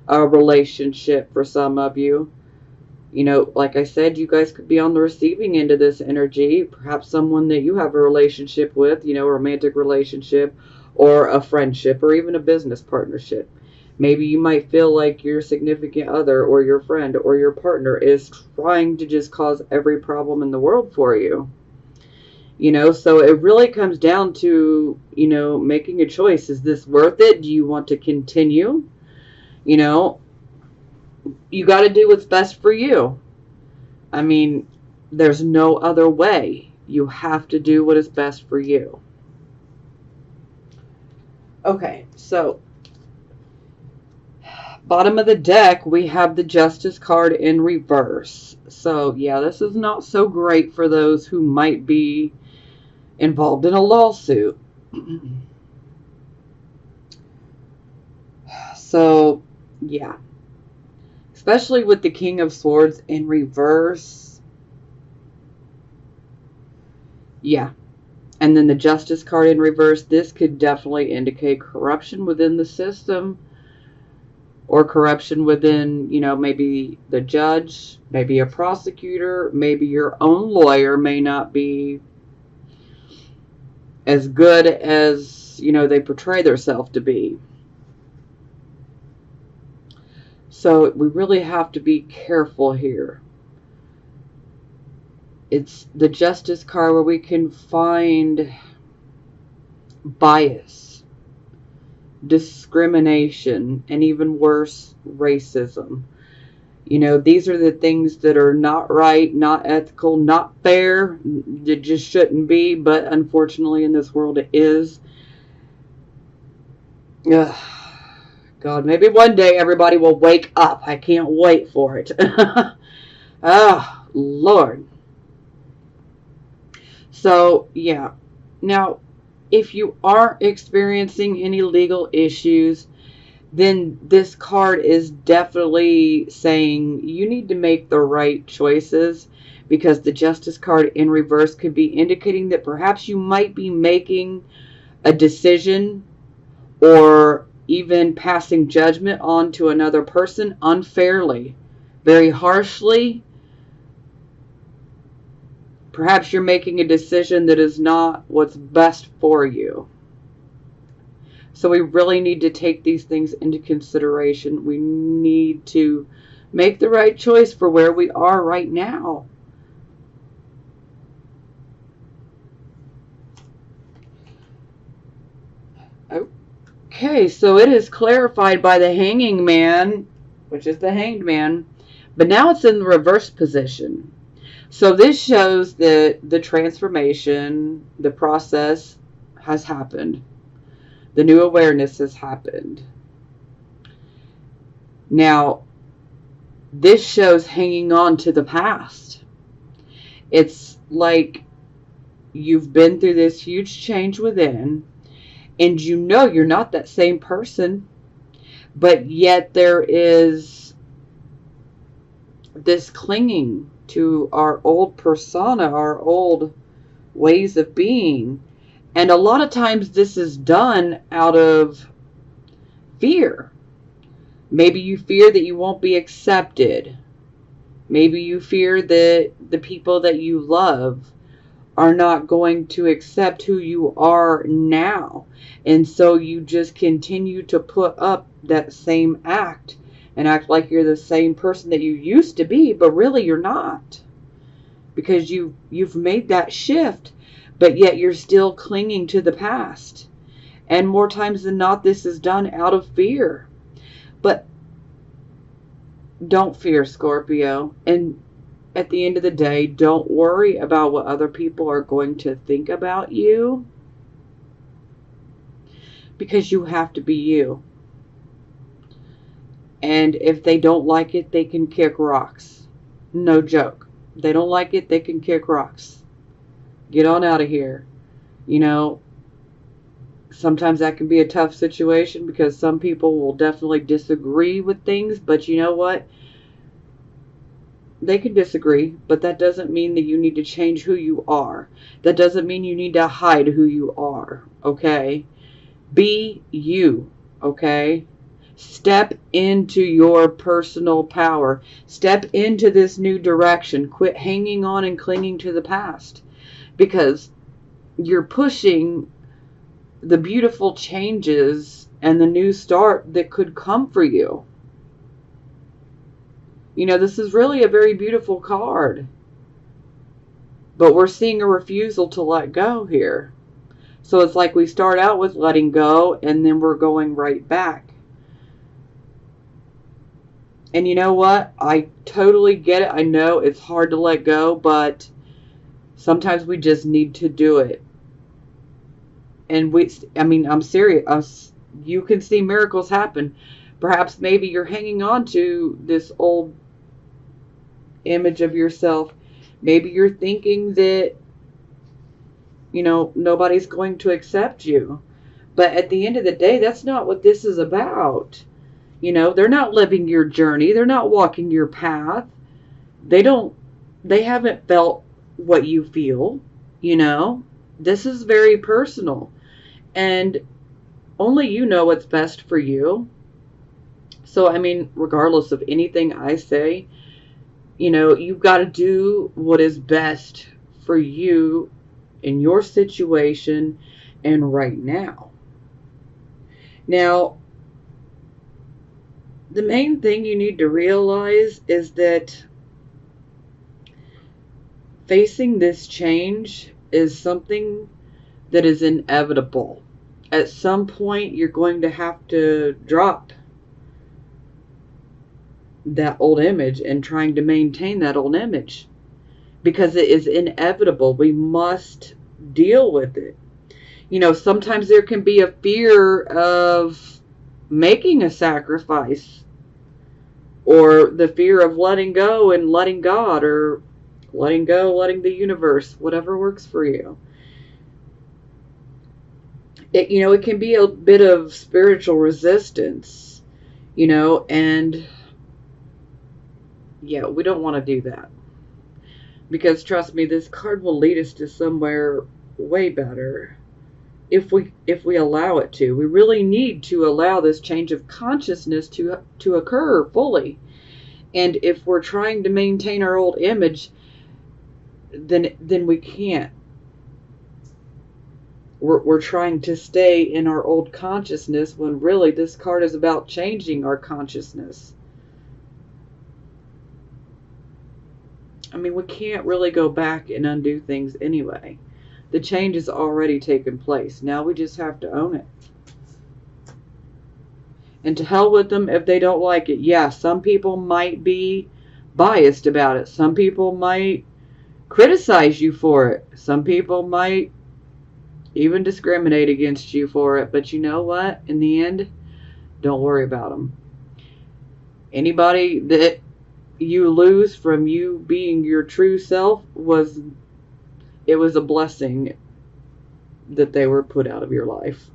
a relationship for some of you. Like I said, you guys could be on the receiving end of this energy. Perhaps someone that you have a relationship with, a romantic relationship or a friendship or even a business partnership. Maybe you might feel like your significant other or your friend or your partner is trying to just cause every problem in the world for you. So it really comes down to, making a choice. Is this worth it? Do you want to continue? You got to do what's best for you. I mean, there's no other way. You have to do what is best for you. Okay, so bottom of the deck, we have the Justice card in reverse. So, yeah, this is not so great for those who might be involved in a lawsuit. So, yeah. Especially with the King of Swords in reverse. Yeah. And then the Justice card in reverse. This could definitely indicate corruption within the system. Or corruption within, maybe the judge, maybe a prosecutor, maybe your own lawyer may not be as good as as, you know, they portray themselves to be. So we really have to be careful here. It's the Justice card where we can find bias, discrimination, and even worse, racism. You know, these are the things that are not right, not ethical, not fair. It just shouldn't be, but unfortunately in this world it is. Ugh. God, maybe one day everybody will wake up. I can't wait for it. Oh, Lord. So, yeah. Now, if you aren't experiencing any legal issues, then this card is definitely saying you need to make the right choices, because the Justice card in reverse could be indicating that perhaps you might be making a decision or even passing judgment on to another person unfairly, very harshly. Perhaps you're making a decision that is not what's best for you. So we really need to take these things into consideration. We need to make the right choice for where we are right now. Okay, so it is clarified by the Hanging Man, which is the Hanged Man, but now it's in the reverse position. So this shows that the transformation, the process has happened. The new awareness has happened. Now, this shows hanging on to the past. It's like you've been through this huge change within, and you know you're not that same person, but yet there is this clinging to our old persona, our old ways of being. And a lot of times this is done out of fear. Maybe you fear that you won't be accepted. Maybe you fear that the people that you love are not going to accept who you are now. And so you just continue to put up that same act and act like you're the same person that you used to be, but really you're not. Because you've made that shift, but yet you're still clinging to the past. And more times than not, this is done out of fear. But don't fear, Scorpio. And at the end of the day, don't worry about what other people are going to think about you, because you have to be you. And if they don't like it, they can kick rocks. No joke. They don't like it, they can kick rocks. Get on out of here. You know, sometimes that can be a tough situation because some people will definitely disagree with things, but you know what? They can disagree, but that doesn't mean that you need to change who you are. That doesn't mean you need to hide who you are, okay? Be you, okay? Step into your personal power. Step into this new direction. Quit hanging on and clinging to the past, because you're pushing the beautiful changes and the new start that could come for you. You know, this is really a very beautiful card, but we're seeing a refusal to let go here. So it's like we start out with letting go and then we're going right back. And you know what? I totally get it. I know it's hard to let go, but sometimes we just need to do it. And I'm serious. You can see miracles happen. Perhaps maybe you're hanging on to this old image of yourself. Maybe you're thinking that, you know, nobody's going to accept you. But at the end of the day, that's not what this is about. You know, they're not living your journey. They're not walking your path. They haven't felt what you feel, you know. This is very personal. And only you know what's best for you. So, I mean, regardless of anything I say, you know, you've got to do what is best for you in your situation and right now. Now, the main thing you need to realize is that facing this change is something that is inevitable. At some point, you're going to have to drop that old image and trying to maintain that old image because it is inevitable. We must deal with it. Sometimes there can be a fear of making a sacrifice, or the fear of letting go and letting God, or letting go, letting the universe, whatever works for you. It can be a bit of spiritual resistance, and yeah, we don't want to do that. Because trust me, this card will lead us to somewhere way better if we allow it to. We really need to allow this change of consciousness to occur fully. And if we're trying to maintain our old image, then we can't. We're trying to stay in our old consciousness when really this card is about changing our consciousness. I mean, we can't really go back and undo things anyway. The change has already taken place. Now we just have to own it. And to hell with them if they don't like it. Yeah, some people might be biased about it. Some people might criticize you for it. Some people might even discriminate against you for it. But you know what? In the end, don't worry about them. Anybody that you lose from you being your true self was a blessing that they were put out of your life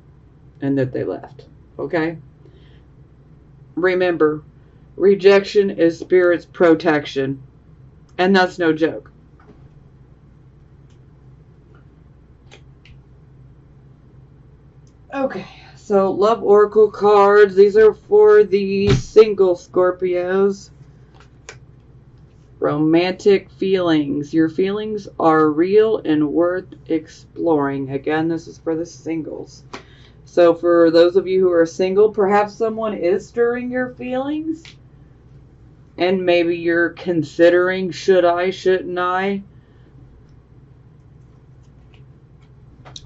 and that they left. Okay? Remember, rejection is spirit's protection. And that's no joke. Okay, so love oracle cards. These are for the single Scorpios. Romantic feelings. Your feelings are real and worth exploring. Again, this is for the singles. So for those of you who are single, perhaps someone is stirring your feelings. And maybe you're considering, should I, shouldn't I?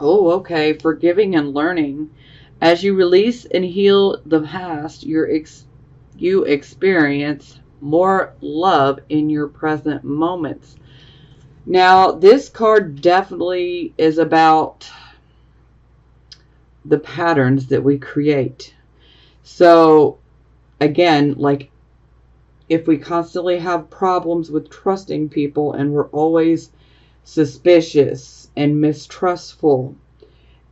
Oh, okay. Forgiving and learning. As you release and heal the past, you experience more love in your present moments. Now, this card definitely is about the patterns that we create. So, again, like if we constantly have problems with trusting people and we're always suspicious and mistrustful,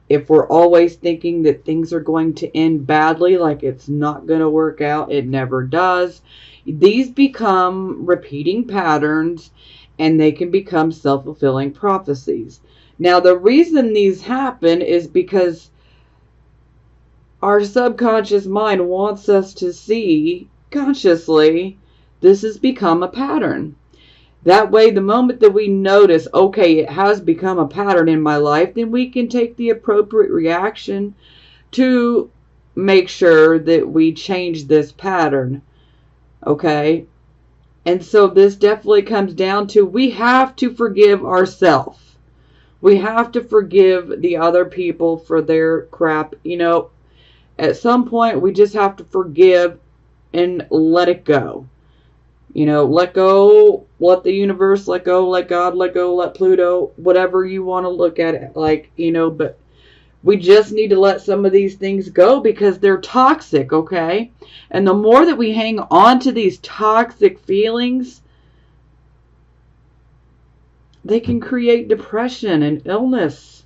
if we're always thinking that things are going to end badly, like it's not going to work out, it never does, these become repeating patterns and they can become self-fulfilling prophecies. Now, the reason these happen is because our subconscious mind wants us to see consciously this has become a pattern. That way, the moment that we notice, okay, it has become a pattern in my life, then we can take the appropriate reaction to make sure that we change this pattern. Okay? And so this definitely comes down to we have to forgive ourselves. We have to forgive the other people for their crap. At some point, we just have to forgive and let it go. Let go, let the universe, let go, let God, let go, let Pluto, whatever you want to look at it like, but we just need to let some of these things go because they're toxic, okay? And the more that we hang on to these toxic feelings, they can create depression and illness,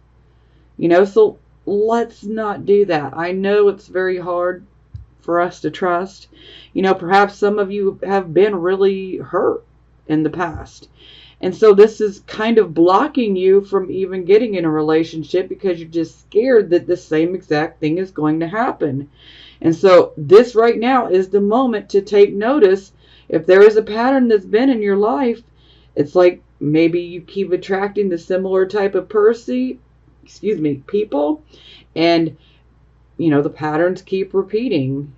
so let's not do that. I know it's very hard for us to trust. Perhaps some of you have been really hurt in the past. And so this is kind of blocking you from even getting in a relationship because you're just scared that the same exact thing is going to happen. And so this right now is the moment to take notice. If there is a pattern that's been in your life, it's like maybe you keep attracting the similar type of people, and the patterns keep repeating.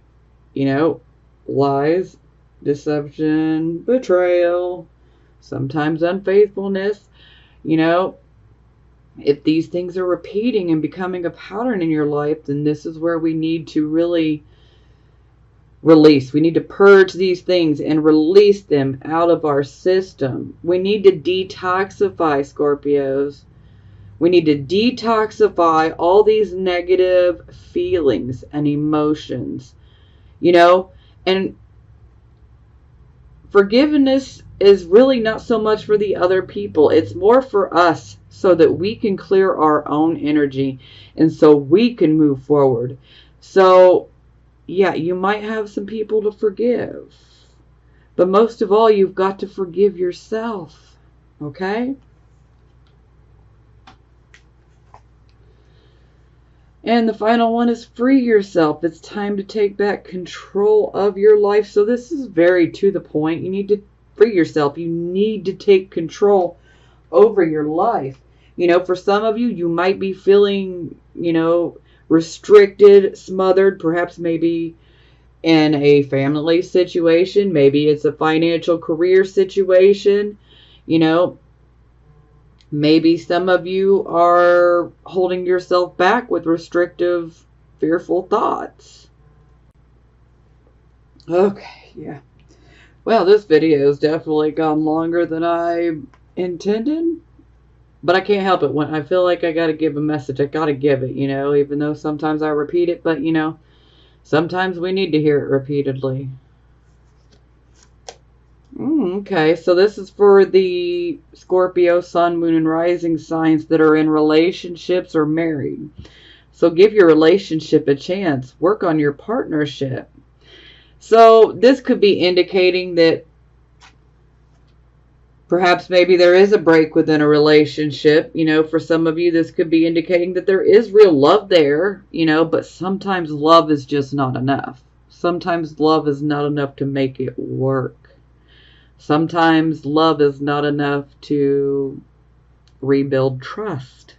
Lies, deception, betrayal, sometimes unfaithfulness. You know, if these things are repeating and becoming a pattern in your life, then this is where we need to really release. We need to purge these things and release them out of our system. We need to detoxify, Scorpios. We need to detoxify all these negative feelings and emotions, and forgiveness is really not so much for the other people. It's more for us so that we can clear our own energy and so we can move forward. So, yeah, you might have some people to forgive. But most of all, you've got to forgive yourself. Okay? And the final one is free yourself. It's time to take back control of your life. So this is very to the point. You need to free yourself. You need to take control over your life. For some of you, you might be feeling, restricted, smothered, perhaps maybe in a family situation. Maybe it's a financial career situation. Maybe some of you are holding yourself back with restrictive, fearful thoughts. Okay, yeah. Well, this video has definitely gone longer than I intended. But I can't help it. When I feel like I got to give a message, I got to give it, even though sometimes I repeat it. But, sometimes we need to hear it repeatedly. Okay, so this is for the Scorpio, Sun, Moon, and Rising signs that are in relationships or married. So give your relationship a chance. Work on your partnership. So this could be indicating that perhaps maybe there is a break within a relationship. For some of you, this could be indicating that there is real love there, but sometimes love is just not enough. Sometimes love is not enough to make it work. Sometimes love is not enough to rebuild trust.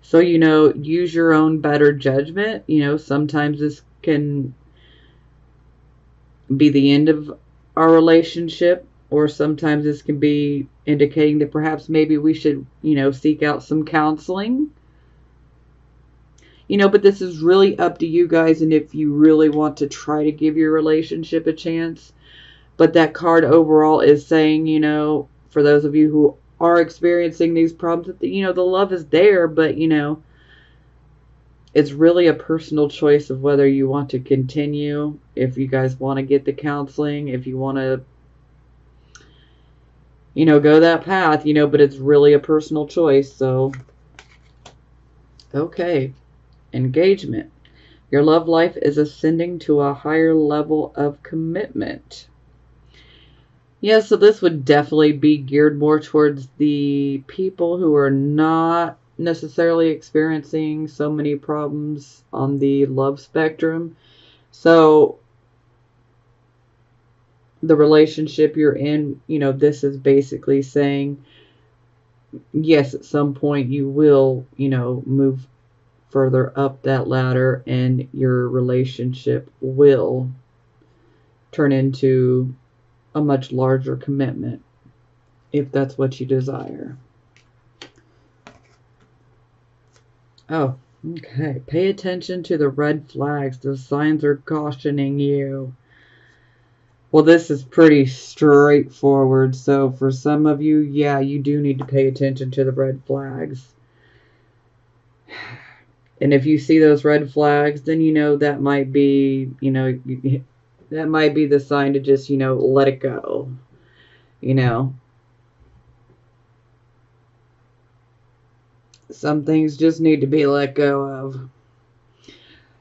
So, use your own better judgment. Sometimes this can be the end of our relationship, or sometimes this can be indicating that perhaps maybe we should, seek out some counseling. But this is really up to you guys, and if you really want to try to give your relationship a chance. But that card overall is saying, for those of you who are experiencing these problems, that the love is there, but, it's really a personal choice of whether you want to continue, if you guys want to get the counseling, if you want to, go that path, but it's really a personal choice. So, okay, engagement. Your love life is ascending to a higher level of commitment. Yeah, so this would definitely be geared more towards the people who are not necessarily experiencing so many problems on the love spectrum. So the relationship you're in, this is basically saying, yes, at some point you will, move further up that ladder and your relationship will turn into a much larger commitment, if that's what you desire. Oh, okay. Pay attention to the red flags. The signs are cautioning you. Well, this is pretty straightforward. So for some of you, yeah, you do need to pay attention to the red flags. And if you see those red flags, then that might be, that might be the sign to just, let it go. Some things just need to be let go of.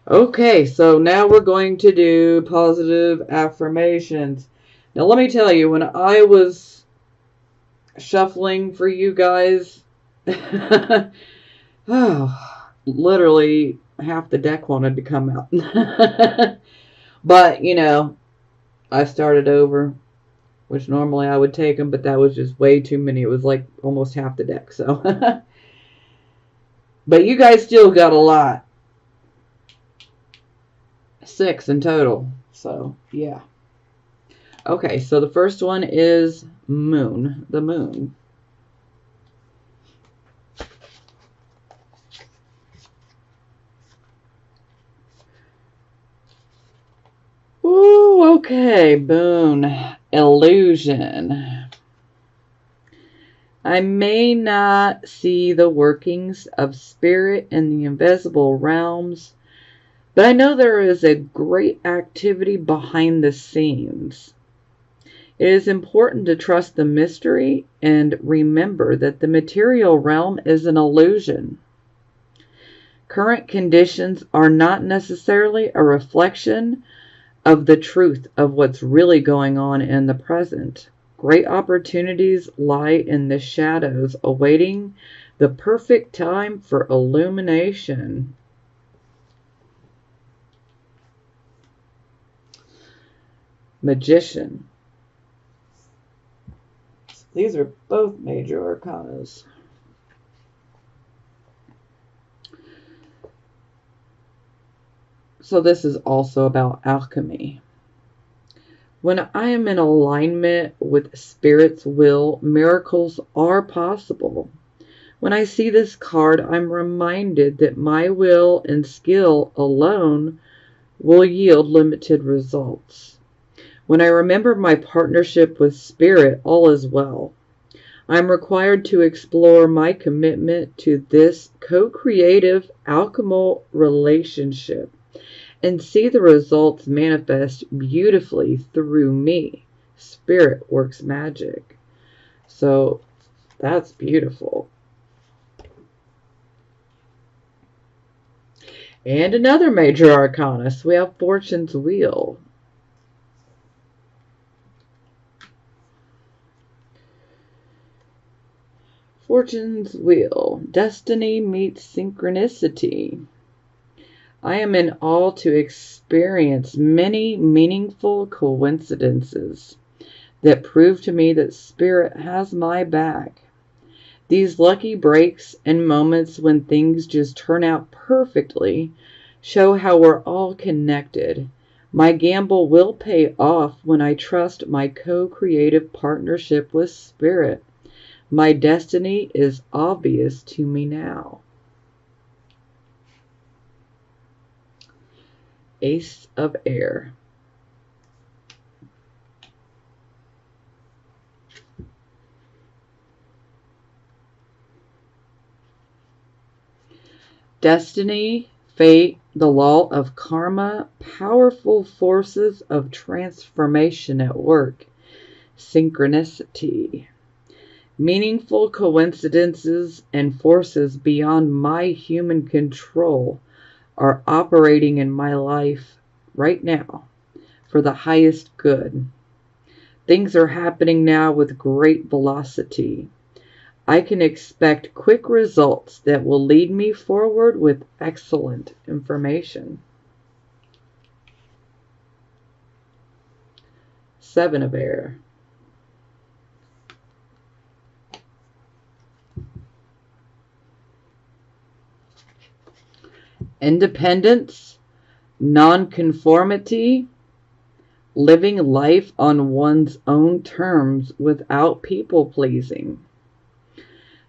Okay, so now we're going to do positive affirmations. Now, let me tell you, when I was shuffling for you guys, literally half the deck wanted to come out. But, I started over, which normally I would take them, but that was just way too many. It was like almost half the deck, so. But you guys still got a lot. 6 in total. So, yeah. Okay, so the first one is moon. The moon. Ooh, okay, moon. Illusion. I may not see the workings of spirit in the invisible realms, but I know there is a great activity behind the scenes. It is important to trust the mystery and remember that the material realm is an illusion. Current conditions are not necessarily a reflection of the truth of what's really going on in the present. Great opportunities lie in the shadows, awaiting the perfect time for illumination. Magician. These are both major arcanas. So this is also about alchemy. When I am in alignment with Spirit's will, miracles are possible. When I see this card, I'm reminded that my will and skill alone will yield limited results. When I remember my partnership with Spirit, all is well. I'm required to explore my commitment to this co-creative alchemical relationship and see the results manifest beautifully through me. Spirit works magic. So that's beautiful. And another major arcana. So we have Fortune's Wheel. Fortune's Wheel. Destiny meets synchronicity. I am in awe to experience many meaningful coincidences that prove to me that Spirit has my back. These lucky breaks and moments when things just turn out perfectly show how we're all connected. My gamble will pay off when I trust my co-creative partnership with Spirit. My destiny is obvious to me now. Ace of Air. Destiny, fate, the law of karma, powerful forces of transformation at work, synchronicity. Meaningful coincidences and forces beyond my human control are operating in my life right now for the highest good. Things are happening now with great velocity. I can expect quick results that will lead me forward with excellent information. Seven of Air. Independence, nonconformity, living life on one's own terms without people pleasing.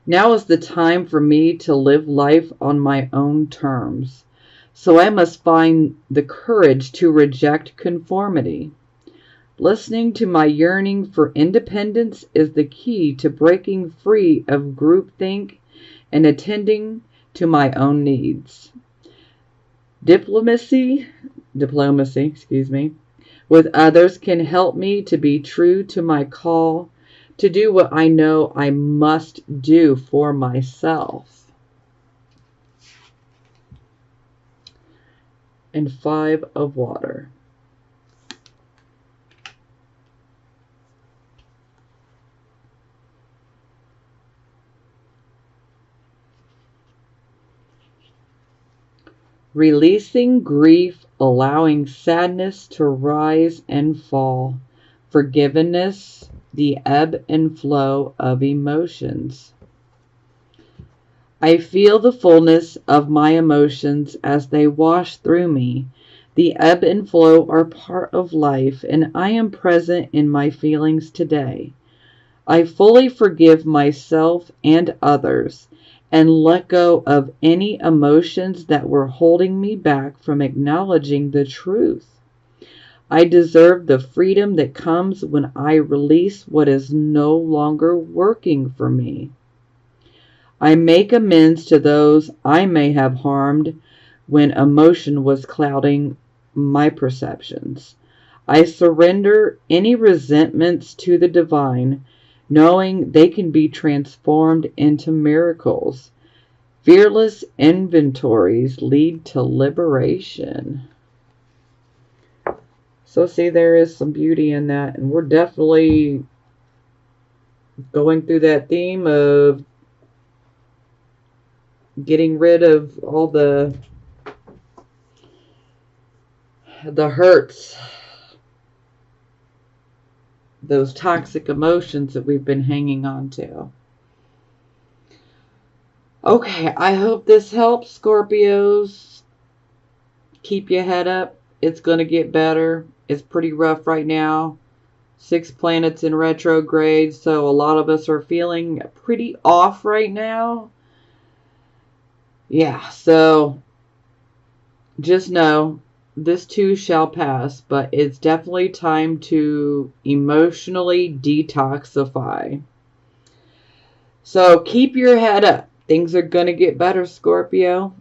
Now is the time for me to live life on my own terms, so I must find the courage to reject conformity. Listening to my yearning for independence is the key to breaking free of groupthink and attending to my own needs. Diplomacy, with others can help me to be true to my call, to do what I know I must do for myself. And Five of Water. Releasing grief, allowing sadness to rise and fall. Forgiveness, the ebb and flow of emotions. I feel the fullness of my emotions as they wash through me, The ebb and flow are part of life, and I am present in my feelings today. I fully forgive myself and others and let go of any emotions that were holding me back from acknowledging the truth. I deserve the freedom that comes when I release what is no longer working for me. I make amends to those I may have harmed when emotion was clouding my perceptions. I surrender any resentments to the divine, knowing they can be transformed into miracles. Fearless inventories lead to liberation. So see, there is some beauty in that, and we're definitely going through that theme of getting rid of all the hurts, those toxic emotions that we've been hanging on to. Okay, I hope this helps, Scorpios. Keep your head up. It's going to get better. It's pretty rough right now. 6 planets in retrograde, so a lot of us are feeling pretty off right now. Yeah, so just know this too shall pass, but it's definitely time to emotionally detoxify. So keep your head up. Things are going to get better, Scorpio.